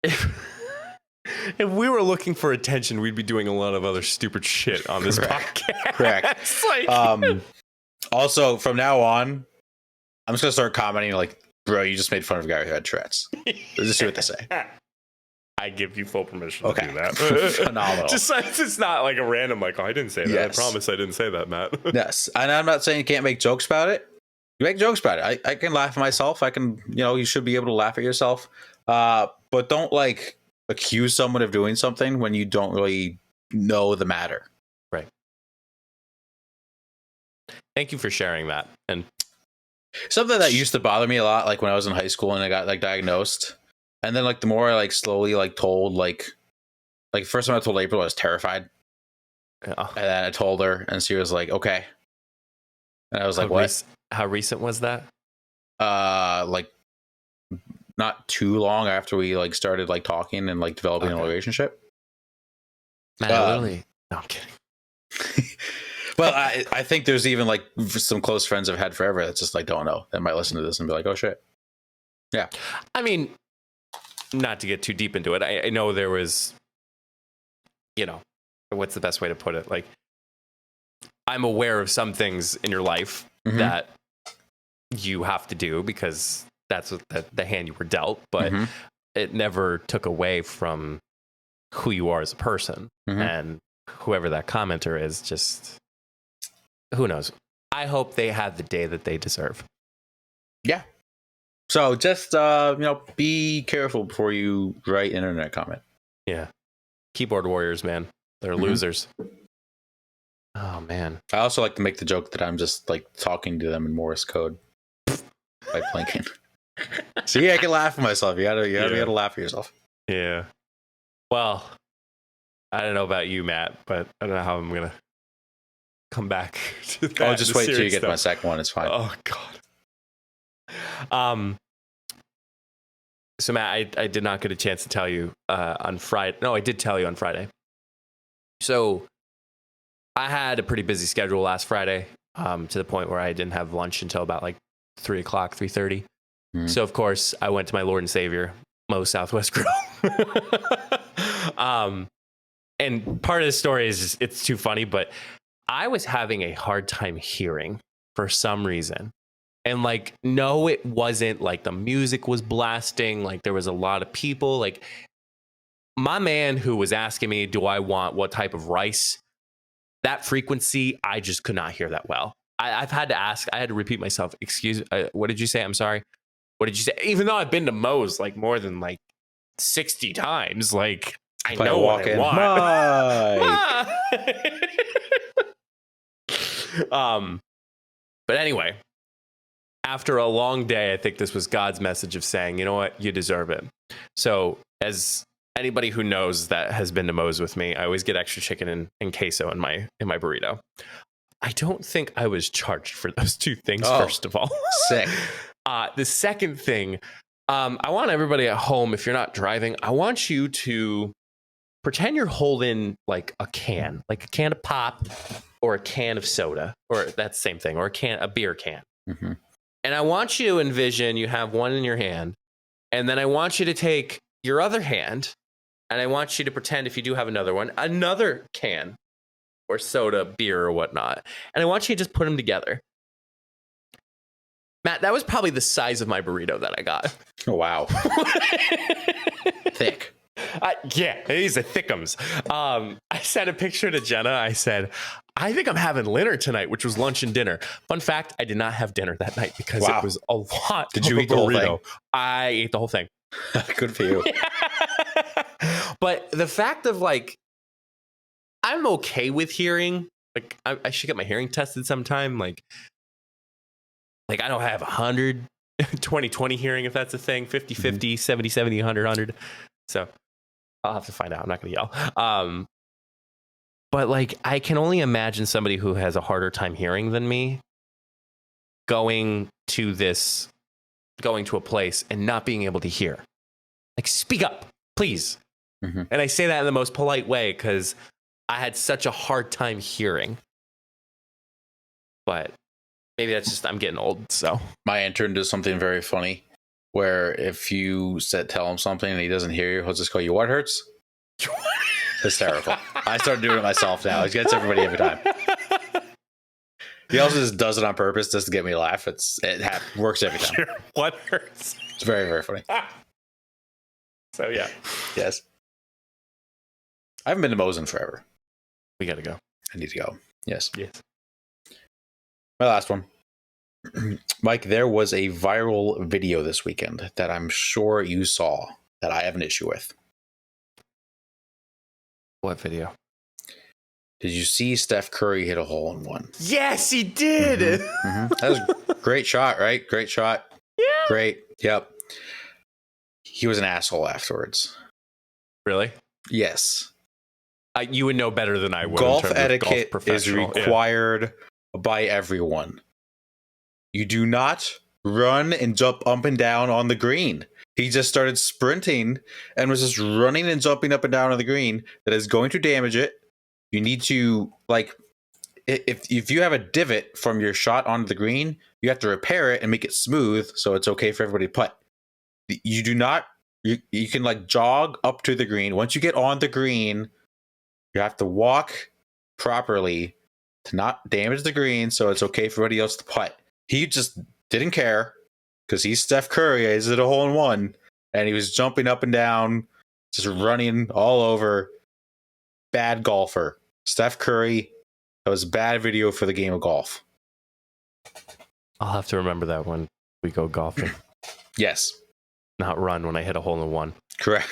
If we were looking for attention, we'd be doing a lot of other stupid shit on this podcast. Correct. Like, also, from now on, I'm just gonna start commenting like, "Bro, you just made fun of a guy who had Tourette's." Just see what they say. I give you full permission to do that. Phenomenal. Just it's not like a random like, "Oh, I didn't say that." Yes. I promise I didn't say that, Matt. Yes, and I'm not saying you can't make jokes about it. You make jokes about it. I can laugh at myself. I can, you should be able to laugh at yourself. But don't like accuse someone of doing something when you don't really know the matter. Right. Thank you for sharing that. And something that used to bother me a lot, like when I was in high school and I got like diagnosed, and then like the more I like slowly like told like the first time I told April I was terrified, and then I told her, and she was like, "Okay," And I was like, what? How recent was that? Like not too long after we like started like talking and like developing a relationship. Man, literally. No, I'm kidding. Well, I think there's even like some close friends I've had forever that just like don't know, that might listen to this and be like, oh shit. Yeah. I mean, not to get too deep into it, I know there was, you know, what's the best way to put it? Like, I'm aware of some things in your life that you have to do because that's what the hand you were dealt, but it never took away from who you are as a person. And whoever that commenter is, just who knows? I hope they have the day that they deserve. Yeah. So just be careful before you write an internet comment. Yeah. Keyboard warriors, man. They're losers. Oh man. I also like to make the joke that I'm just like talking to them in Morse code by blinking. See, I can laugh at myself. You gotta be able to laugh at yourself. Yeah. Well, I don't know about you, Matt, but I don't know how I'm gonna come back to that. Oh, just wait till you get my second one. It's fine. Oh God. So Matt, I did not get a chance to tell you on Friday. No, I did tell you on Friday. So I had a pretty busy schedule last Friday, to the point where I didn't have lunch until about like 3 o'clock, 3:30. So of course I went to my Lord and Savior, Moe's Southwest Grill. And part of the story is just, it's too funny, but I was having a hard time hearing for some reason. And like, no, it wasn't like the music was blasting. Like there was a lot of people. Like my man who was asking me, do I want what type of rice? That frequency, I just could not hear that well. I've had to ask, I had to repeat myself. Excuse me, what did you say? I'm sorry. What did you say? Even though I've been to Moe's like more than like 60 times, like I know what I want. But anyway, after a long day, I think this was God's message of saying, you know what, you deserve it. So as anybody who knows that has been to Moe's with me, I always get extra chicken and queso in my burrito. I don't think I was charged for those two things, first of all. Sick. The second thing, I want everybody at home, if you're not driving, I want you to pretend you're holding like a can of pop or a can of soda, or that's the same thing, or a beer can. And I want you to envision you have one in your hand, and then I want you to take your other hand, and I want you to pretend, if you do have another one, another can or soda, beer, or whatnot. And I want you to just put them together. Matt, that was probably the size of my burrito that I got. Oh, wow. Thick. Yeah, these are thickums. I sent a picture to Jenna. I said, I think I'm having dinner tonight, which was lunch and dinner. Fun fact, I did not have dinner that night because it was a lot. Did you eat the whole thing? I ate the whole thing. Good for you. But the fact of like, I'm okay with hearing. Like, I should get my hearing tested sometime. Like I don't have 100, 20/20 hearing, if that's a thing, 50/50, 70/70, 100/100. So I'll have to find out. I'm not going to yell. But like, I can only imagine somebody who has a harder time hearing than me going to a place and not being able to hear. Like, speak up, please. And I say that in the most polite way because I had such a hard time hearing. But maybe that's just, I'm getting old. So my intern does something very funny where if you tell him something and he doesn't hear you, he'll just go, "You what hurts?" Hysterical. I started doing it myself now. It gets everybody every time. He also just does it on purpose just to get me to laugh. It works every time. Sure. What hurts? It's very, very funny. So yeah. Yes. I haven't been to Moe's in forever. We got to go. I need to go. Yes. Yes. My last one. Mike, there was a viral video this weekend that I'm sure you saw that I have an issue with. What video? Did you see Steph Curry hit a hole in one? Yes, he did. That was a great shot, right? Great shot. Yeah. Great. Yep. He was an asshole afterwards. Really? Yes. You would know better than I would. Golf etiquette is required by everyone. you do not run and jump up and down on the green. He just started sprinting and was just running and jumping up and down on the green. That is going to damage it. You need to, like, if you have a divot from your shot onto the green, you have to repair it and make it smooth so it's okay for everybody to putt. You do not, you can like jog up to the green. Once you get on the green, you have to walk properly to not damage the green so it's okay for everybody else to putt. He just didn't care because he's Steph Curry. He's at a hole in one, and he was jumping up and down, just running all over. Bad golfer. Steph Curry. That was a bad video for the game of golf. I'll have to remember that when we go golfing. Yes. Not run when I hit a hole in one. Correct.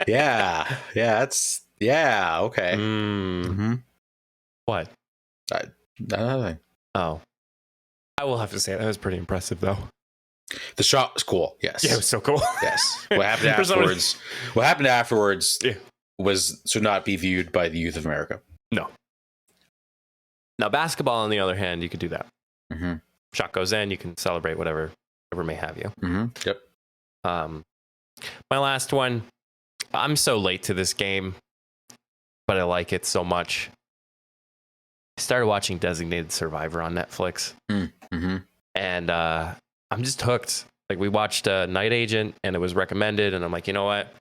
Yeah. That's okay. Mm-hmm. What? Nothing. Oh. I will have to say that was pretty impressive, though. The shot was cool. Yes. Yeah, it was so cool. Yes. What happened afterwards? What happened afterwards was to not be viewed by the youth of America. No. Now, basketball, on the other hand, you could do that. Mm-hmm. Shot goes in, you can celebrate whatever may have you. Mm-hmm. Yep. My last one. I'm so late to this game, but I like it so much. I started watching Designated Survivor on Netflix, mm-hmm. and I'm just hooked. Like, we watched Night Agent, and it was recommended, and I'm like, you know what?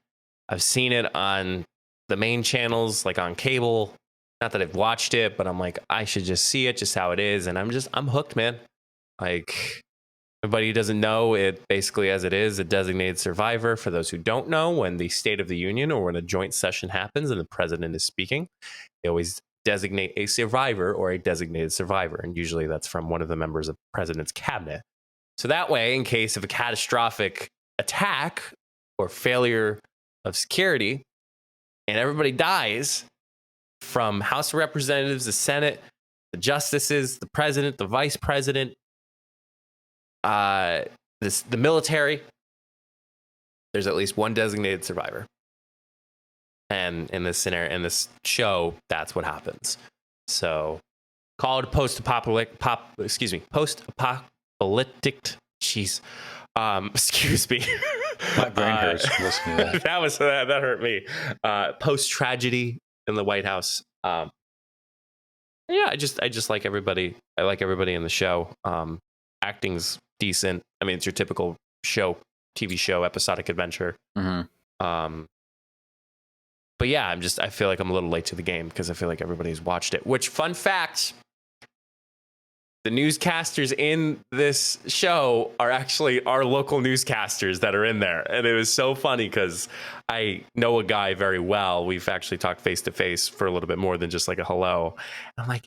I've seen it on the main channels, like on cable. Not that I've watched it, but I'm like, I should just see it, just how it is, and I'm hooked, man. Like, everybody who doesn't know it, basically as it is, a designated survivor. For those who don't know, when the State of the Union or when a joint session happens and the president is speaking, they always designate a survivor or a designated survivor. And usually that's from one of the members of the president's cabinet. So that way, in case of a catastrophic attack or failure of security and everybody dies, from House of Representatives, the Senate, the justices, the president, the vice president, the military, there's at least one designated survivor. And in this scenario, in this show, that's what happens. So, called post-apocalyptic. Jeez, excuse me. My brain hurts listening to that. that hurt me. Post-tragedy in the White House. Yeah, I just like everybody. I like everybody in the show. Acting's decent. I mean, it's your typical TV show, episodic adventure. Mm-hmm. But yeah, I feel like I'm a little late to the game because I feel like everybody's watched it. Which, fun fact, the newscasters in this show are actually our local newscasters that are in there. And it was so funny because I know a guy very well. We've actually talked face to face for a little bit more than just like a hello. And I'm like,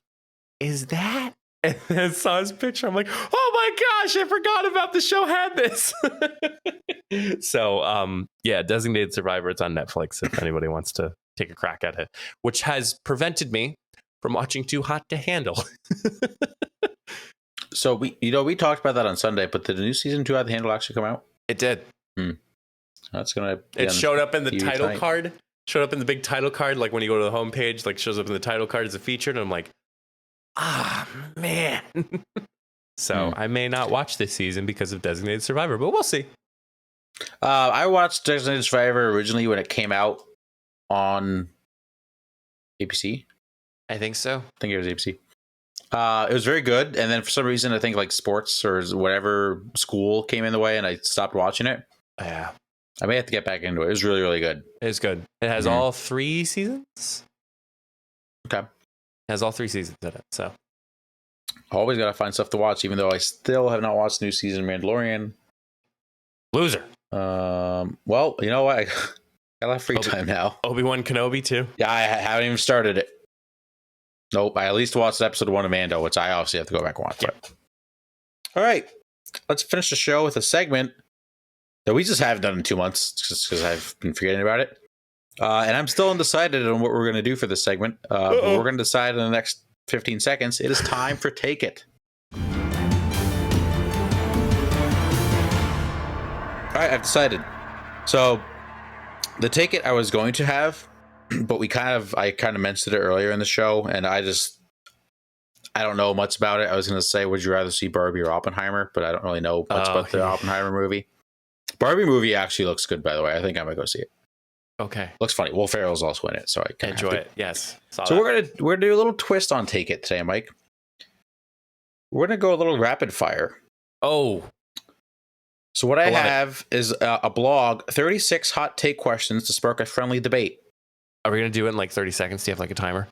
is that? And then I saw his picture. I'm like, oh my gosh, I forgot about the show had this. So, yeah, Designated Survivor. It's on Netflix if anybody wants to take a crack at it, which has prevented me from watching Too Hot to Handle. So we talked about that on Sunday, but did the new season 2 Hot to Handle actually come out? It did. That's gonna. It showed up in the TV title tonight. card. Showed up in the big title card, like when you go to the homepage, like shows up in the title card as a featured, and I'm like, man. So I may not watch this season because of Designated Survivor, but we'll see. I watched Designated Survivor originally when it came out on ABC. I think so. I think it was ABC. It was very good, and then for some reason, I think like sports or whatever school came in the way, and I stopped watching it. Yeah, I may have to get back into it. It was really, really good. It's good. It has all 3 seasons. Okay, it has all 3 seasons in it. So always gotta find stuff to watch, even though I still have not watched the new season of Mandalorian. Loser. Well, you know what? I got a lot of free time now. Obi-Wan Kenobi too. Yeah, I haven't even started it. Nope, I at least watched episode 1 of Mando, which I obviously have to go back and watch. But. All right, let's finish the show with a segment that we just haven't done in 2 months, just because I've been forgetting about it. And I'm still undecided on what we're going to do for this segment. But we're going to decide in the next 15 seconds. It is time for Take It. All right, I've decided. So the Take It I was going to have, but I kind of mentioned it earlier in the show, and I don't know much about it. I was going to say, would you rather see Barbie or Oppenheimer? But I don't really know much about the Oppenheimer movie. Barbie movie actually looks good, by the way. I think I might go see it. Okay. Looks funny. Will Ferrell's also in it, so I can enjoy it. Yes. So we're gonna do a little twist on Take It today, Mike. We're gonna go a little rapid fire. Oh. So what I have is a blog, 36 hot take questions to spark a friendly debate. Are we gonna do it in like 30 seconds? Do you have like a timer?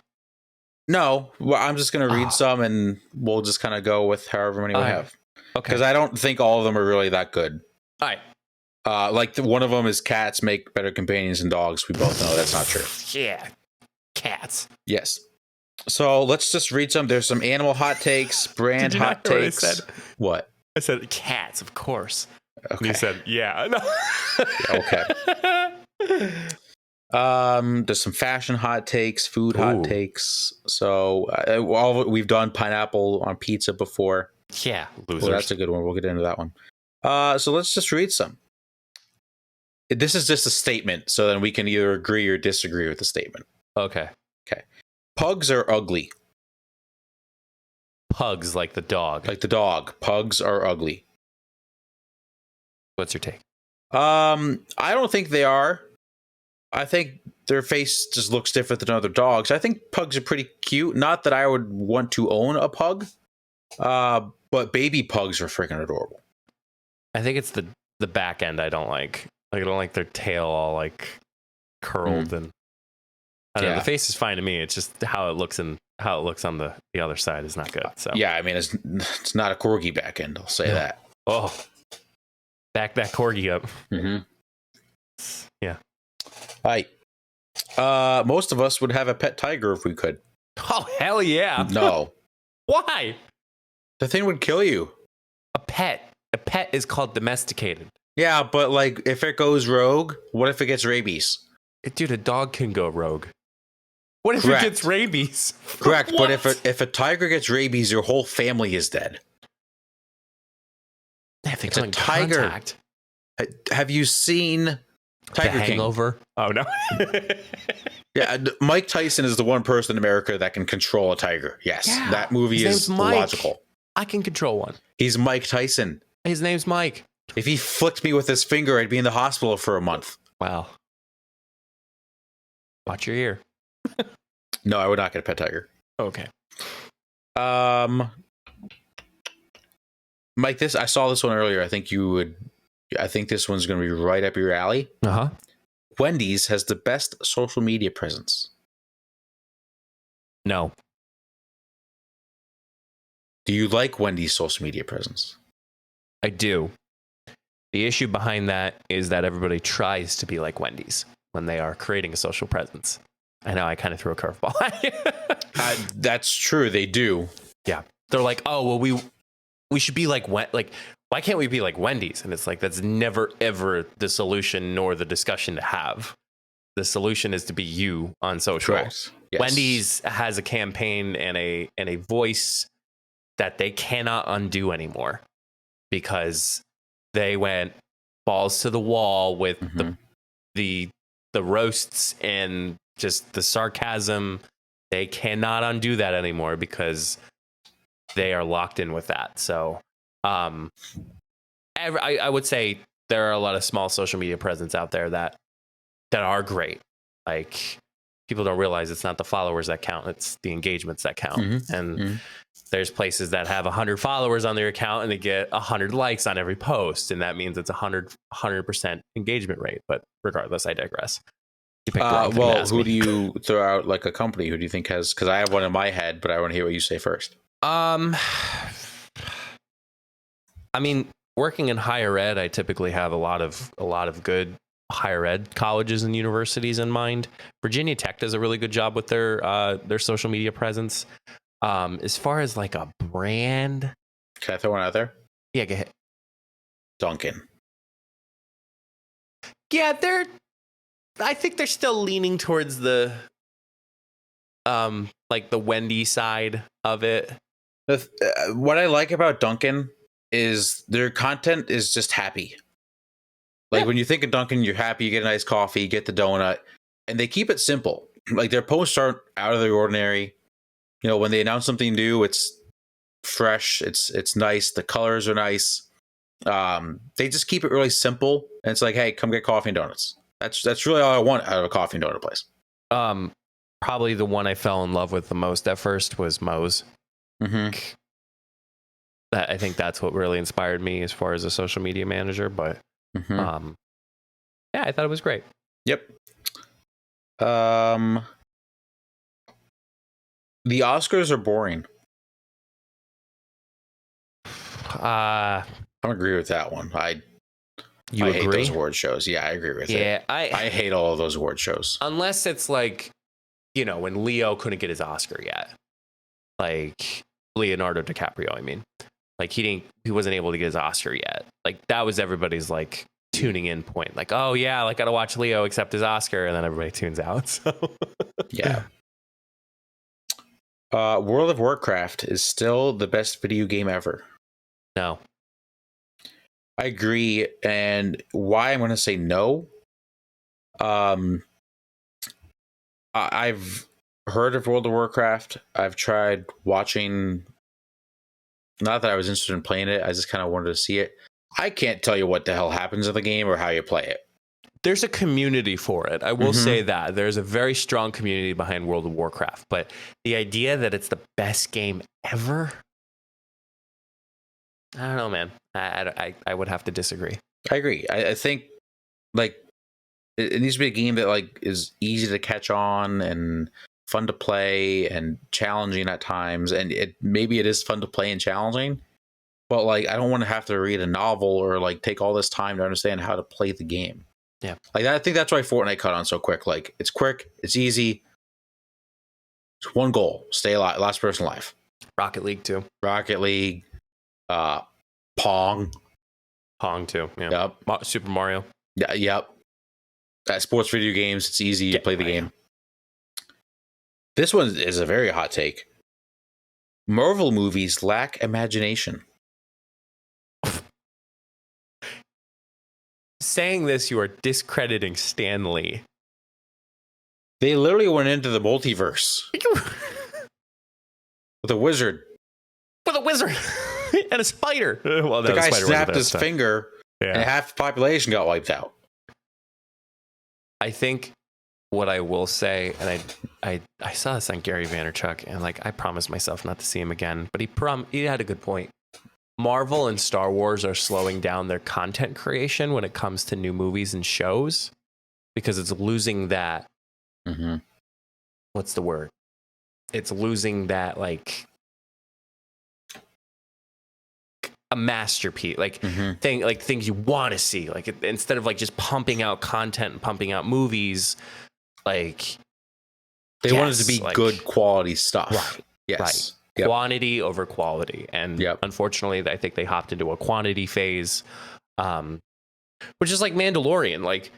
No, well, I'm just gonna read some, and we'll just kind of go with however many we have. Okay. Because I don't think all of them are really that good. All right. Like one of them is cats make better companions than dogs. We both know that's not true. Yeah, cats. Yes. So let's just read some. There's some animal hot takes, brand hot takes. What I said? What? I said cats, of course. Okay. And you said, yeah. Okay. There's some fashion hot takes, food hot takes. So we've done pineapple on pizza before. Yeah, losers. Well, that's a good one. We'll get into that one. So let's just read some. This is just a statement, so then we can either agree or disagree with the statement. Okay. Pugs are ugly. Pugs, like the dog. Like the dog. Pugs are ugly. What's your take? I don't think they are. I think their face just looks different than other dogs. I think pugs are pretty cute. Not that I would want to own a pug, but baby pugs are freaking adorable. I think it's the back end I don't like. Like I don't like their tail all like curled and I don't know, the face is fine to me. It's just how it looks on the other side is not good. So yeah, I mean it's not a corgi back end. I'll say that. Oh, back that corgi up. Mm-hmm. Yeah. Right. Most of us would have a pet tiger if we could. Oh hell yeah! No. Why? The thing would kill you. A pet is called domesticated. Yeah, but like if it goes rogue, what if it gets rabies? Dude, a dog can go rogue. What if Correct. it gets rabies? Correct, but if a tiger gets rabies, your whole family is dead. It's a tiger. Contact. Have you seen Tiger The King? Hangover? Oh no. Yeah, Mike Tyson is the one person in America that can control a tiger. Yes, yeah. That movie is logical. I can control one. He's Mike Tyson. His name's Mike. If he flicked me with his finger, I'd be in the hospital for a month. Wow. Watch your ear. No, I would not get a pet tiger. Okay. Mike, I saw this one earlier. I think you would. I think this one's going to be right up your alley. Uh-huh. Wendy's has the best social media presence. No. Do you like Wendy's social media presence? I do. The issue behind that is that everybody tries to be like Wendy's when they are creating a social presence. I know I kind of threw a curveball. That's true. They do. Yeah. They're like, oh, well, we should be like why can't we be like Wendy's? And it's like, that's never, ever the solution nor the discussion to have. The solution is to be you on social. Correct. Yes. Wendy's has a campaign and a voice that they cannot undo anymore because they went balls to the wall with the roasts and just the sarcasm. They cannot undo that anymore because they are locked in with that. So I would say there are a lot of small social media presence out there that are great. Like people don't realize it's not the followers that count. It's the engagements that count. And there's places that have 100 followers on their account and they get 100 likes on every post. And that means it's 100% engagement rate. But regardless, I digress. Well, who do you throw out like a company? Who do you think has, because I have one in my head, but I want to hear what you say first. I mean, working in higher ed, I typically have a lot of good higher ed colleges and universities in mind. Virginia Tech does a really good job with their social media presence. As far as like a brand, can I throw one out there? Yeah, go ahead. Dunkin'. Yeah, I think they're still leaning towards the like the Wendy side of it. What I like about Dunkin' is their content is just happy. Like when you think of Dunkin', you're happy, you get a nice coffee, you get the donut, and they keep it simple. Like their posts aren't out of the ordinary. when they announce something new, it's fresh, it's nice, the colors are nice. They just keep it really simple, and it's like, hey, come get coffee and donuts. That's really all I want out of a coffee and donut place. Probably the one I fell in love with the most at first was Moe's. Mm-hmm. I think that's what really inspired me as far as a social media manager. But Mm-hmm. yeah, I thought it was great. Yep. The Oscars are boring. I don't agree with that one. I agree? hate those award shows. Yeah, I agree with it. Yeah, I hate all of those award shows. Unless it's like, when Leo couldn't get his Oscar yet, like Leonardo DiCaprio. I mean, like he wasn't able to get his Oscar yet. Like that was everybody's like tuning in point. Like, oh yeah, like gotta watch Leo accept his Oscar, and then everybody tunes out. So yeah. World of Warcraft is still the best video game ever. No. I agree. And why I'm going to say no. I've heard of World of Warcraft. I've tried watching. Not that I was interested in playing it. I just kind of wanted to see it. I can't tell you what the hell happens in the game or how you play it. There's a community for it. I will say that. There's a very strong community behind World of Warcraft. But the idea that it's the best game ever, I don't know, man. I would have to disagree. I agree. I think like it needs to be a game that like is easy to catch on and fun to play and challenging at times. And maybe it is fun to play and challenging, but like I don't want to have to read a novel or like take all this time to understand how to play the game. Yeah. Like I think that's why Fortnite caught on so quick. Like it's quick, it's easy. It's one goal: stay alive, last person alive. Rocket League too. Rocket League, Pong too. Yeah. Yep. Super Mario. Yeah. Yep. Sports video games. It's easy to play the game. This one is a very hot take. Marvel movies lack imagination. Saying this, you are discrediting Stan Lee. They literally went into the multiverse with a wizard. With a wizard and a spider. Well, the guy snapped his finger, and half the population got wiped out. I think what I will say, and I saw this on Gary Vaynerchuk, and like I promised myself not to see him again, but he had a good point. Marvel and Star Wars are slowing down their content creation when it comes to new movies and shows because it's losing that. Mm-hmm. What's the word? It's losing that like a masterpiece, like things you want to see. Like instead of like just pumping out content and pumping out movies, like they wanted to be like, good quality stuff. Right. Yes. Right. Yep. Quantity over quality. And unfortunately, I think they hopped into a quantity phase, which is like Mandalorian. Like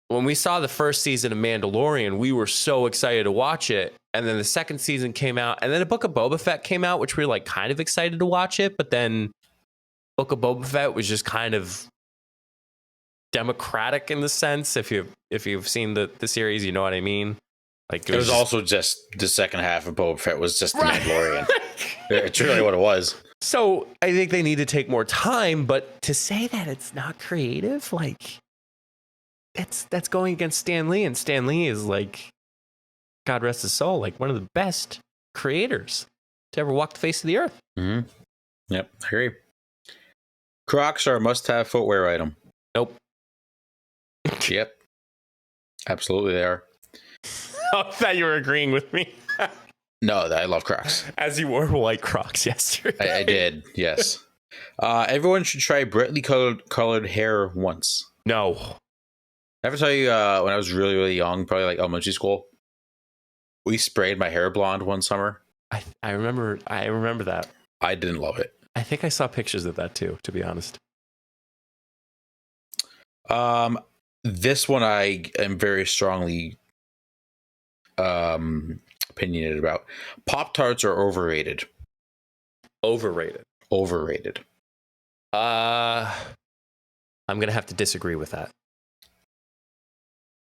when we saw the first season of Mandalorian, we were so excited to watch it. And then the second season came out, and then the Book of Boba Fett came out, which we were like kind of excited to watch it. But then Book of Boba Fett was just kind of democratic in the sense. If you've seen the series, you know what I mean. Like it was just, also just the second half of Boba Fett was just the Mandalorian. It's really what it was. So I think they need to take more time, but to say that it's not creative, like that's going against Stan Lee, and Stan Lee is like, God rest his soul, like one of the best creators to ever walk the face of the earth. Mm-hmm. Yep, I agree. Crocs are a must-have footwear item. Nope. Yep. Absolutely they are. I thought you were agreeing with me. No, I love Crocs. As you wore white Crocs yesterday. I did, yes. Everyone should try brightly colored hair once. No. Ever tell you when I was really, really young, probably like elementary school, we sprayed my hair blonde one summer? I remember that. I didn't love it. I think I saw pictures of that too, to be honest. This one I am very strongly opinionated about. Pop-Tarts are overrated. Overrated. I'm gonna have to disagree with that.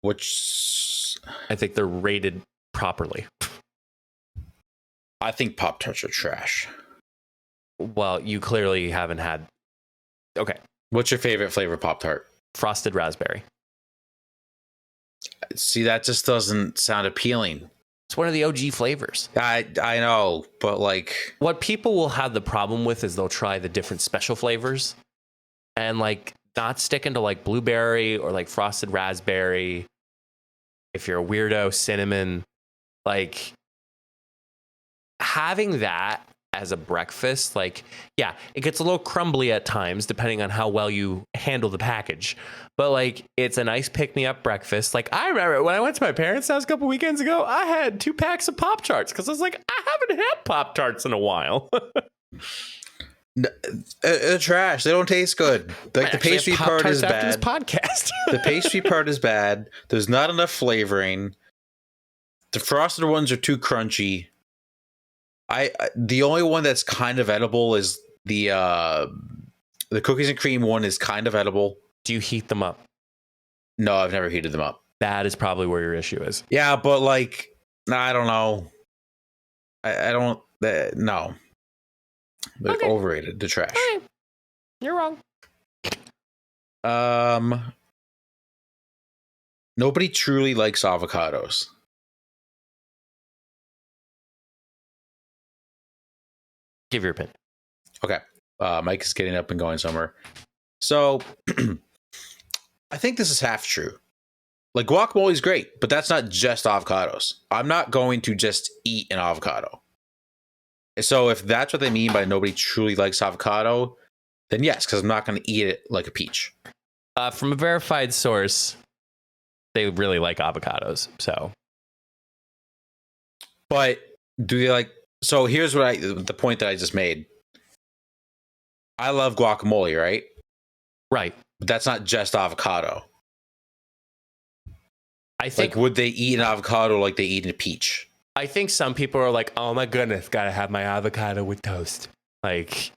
Which I think they're rated properly. I think Pop-Tarts are trash. Well, you clearly haven't had. Okay. What's your favorite flavor Pop-Tart? Frosted raspberry. See, that just doesn't sound appealing. It's one of the OG flavors. I know, but like, what people will have the problem with is they'll try the different special flavors and like not sticking to like blueberry or like frosted raspberry. If you're a weirdo, cinnamon, like having that as a breakfast, like, yeah, it gets a little crumbly at times depending on how well you handle the package. But like, it's a nice pick-me-up breakfast. Like, I remember when I went to my parents' house a couple weekends ago, I had 2 packs of Pop-Tarts because I was like, I haven't had Pop-Tarts in a while. They're trash. They don't taste good. Like the pastry part is bad. This podcast. The pastry part is bad. There's not enough flavoring. The frosted ones are too crunchy. The only one that's kind of edible is the cookies and cream one is kind of edible. Do you heat them up? No, I've never heated them up. That is probably where your issue is. Yeah, but like, I don't know. I don't. No. They're okay. Overrated. They're trash. Right. You're wrong. Nobody truly likes avocados. Give your opinion. Okay. Mike is getting up and going somewhere. So I think this is half true. Like guacamole is great, but that's not just avocados. I'm not going to just eat an avocado. So if that's what they mean by nobody truly likes avocado, then yes, because I'm not going to eat it like a peach. From a verified source, they really like avocados. So, but do they like? So here's the point that I just made. I love guacamole, right? Right. But that's not just avocado. I think. Like, would they eat an avocado like they eat a peach? I think some people are like, oh my goodness, gotta have my avocado with toast. Like,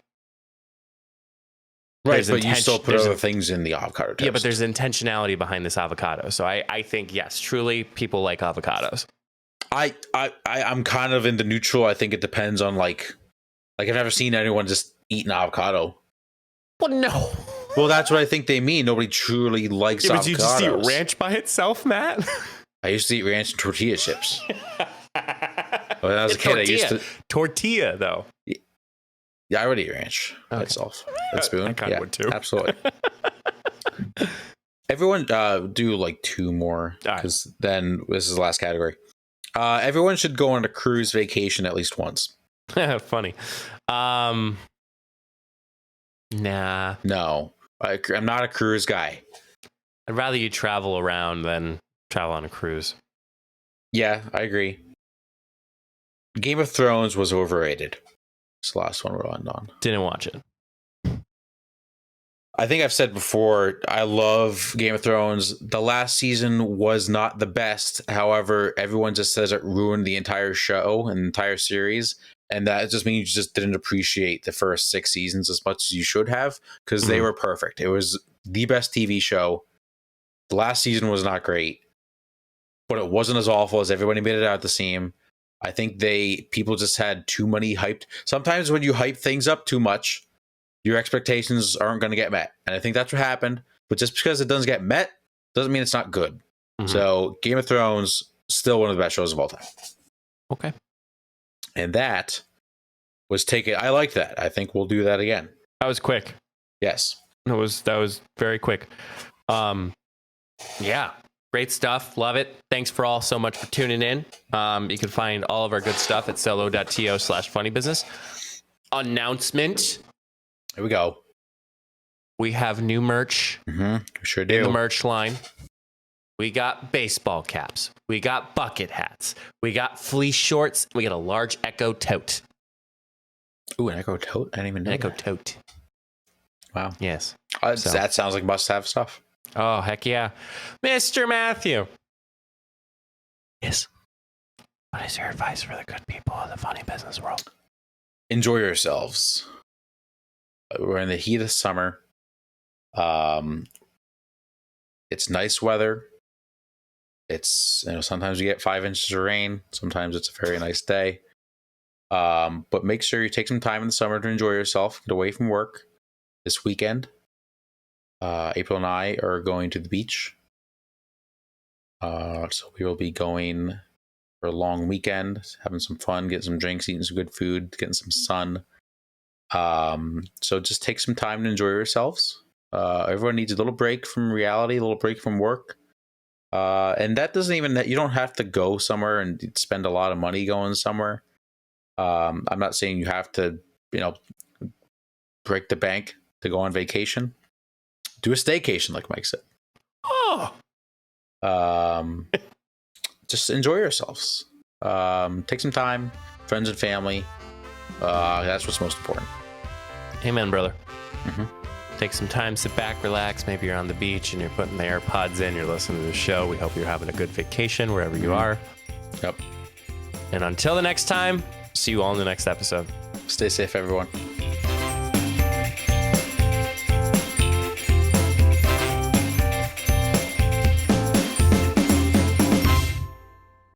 right, but you still put other things in the avocado toast. Yeah, but there's intentionality behind this avocado. So I think, yes, truly, people like avocados. I'm kind of in the neutral. I think it depends on like I've never seen anyone just eat an avocado. Well, no. Well, that's what I think they mean. Nobody truly likes avocados. But you just eat ranch by itself, Matt? I used to eat ranch and tortilla chips. When I was a kid, I used to tortilla though. Yeah, I would eat ranch by itself. That spoon. I kind of would too. Absolutely. Everyone do like 2 more because then this is the last category. Everyone should go on a cruise vacation at least once. Funny. Nah. No, I'm not a cruise guy. I'd rather you travel around than travel on a cruise. Yeah, I agree. Game of Thrones was overrated. It's the last one we're on. Didn't watch it. I think I've said before, I love Game of Thrones. The last season was not the best. However, everyone just says it ruined the entire show and the entire series. And that just means you just didn't appreciate the first 6 seasons as much as you should have because they were perfect. It was the best TV show. The last season was not great, but it wasn't as awful as everybody made it out to seem. I think people just had too many hyped. Sometimes when you hype things up too much, your expectations aren't going to get met. And I think that's what happened. But just because it doesn't get met doesn't mean it's not good. Mm-hmm. So Game of Thrones, still one of the best shows of all time. Okay. And that was taken. I like that. I think we'll do that again. That was quick. Yes. That was very quick. Yeah. Great stuff. Love it. Thanks for all so much for tuning in. You can find all of our good stuff at solo.to/funnybusiness. Announcement. Here we go. We have new merch. Mm-hmm. We sure do. In the merch line. We got baseball caps. We got bucket hats. We got fleece shorts. We got a large Echo tote. Ooh, an Echo tote? I didn't even know. Echo tote. Wow. Yes. That sounds like must-have stuff. Oh, heck yeah. Mr. Matthew. Yes. What is your advice for the good people of the funny business world? Enjoy yourselves. We're in the heat of summer. It's nice weather. It's, sometimes you get 5 inches of rain. Sometimes it's a very nice day. But make sure you take some time in the summer to enjoy yourself, get away from work. This weekend, April and I are going to the beach. So we will be going for a long weekend, having some fun, getting some drinks, eating some good food, getting some sun. So just take some time to enjoy yourselves. Everyone needs a little break from reality, a little break from work. And that doesn't even, you don't have to go somewhere and spend a lot of money going somewhere. I'm not saying you have to, break the bank to go on vacation. Do a staycation, like Mike said. Oh, just enjoy yourselves. Take some time, friends and family. That's what's most important. amen, brother. Mm-hmm. Take some time, sit back, relax. Maybe you're on the beach and you're putting the AirPods in, you're listening to the show. We hope you're having a good vacation wherever you are. Yep. And until the next time, see you all in the next episode. Stay safe, everyone.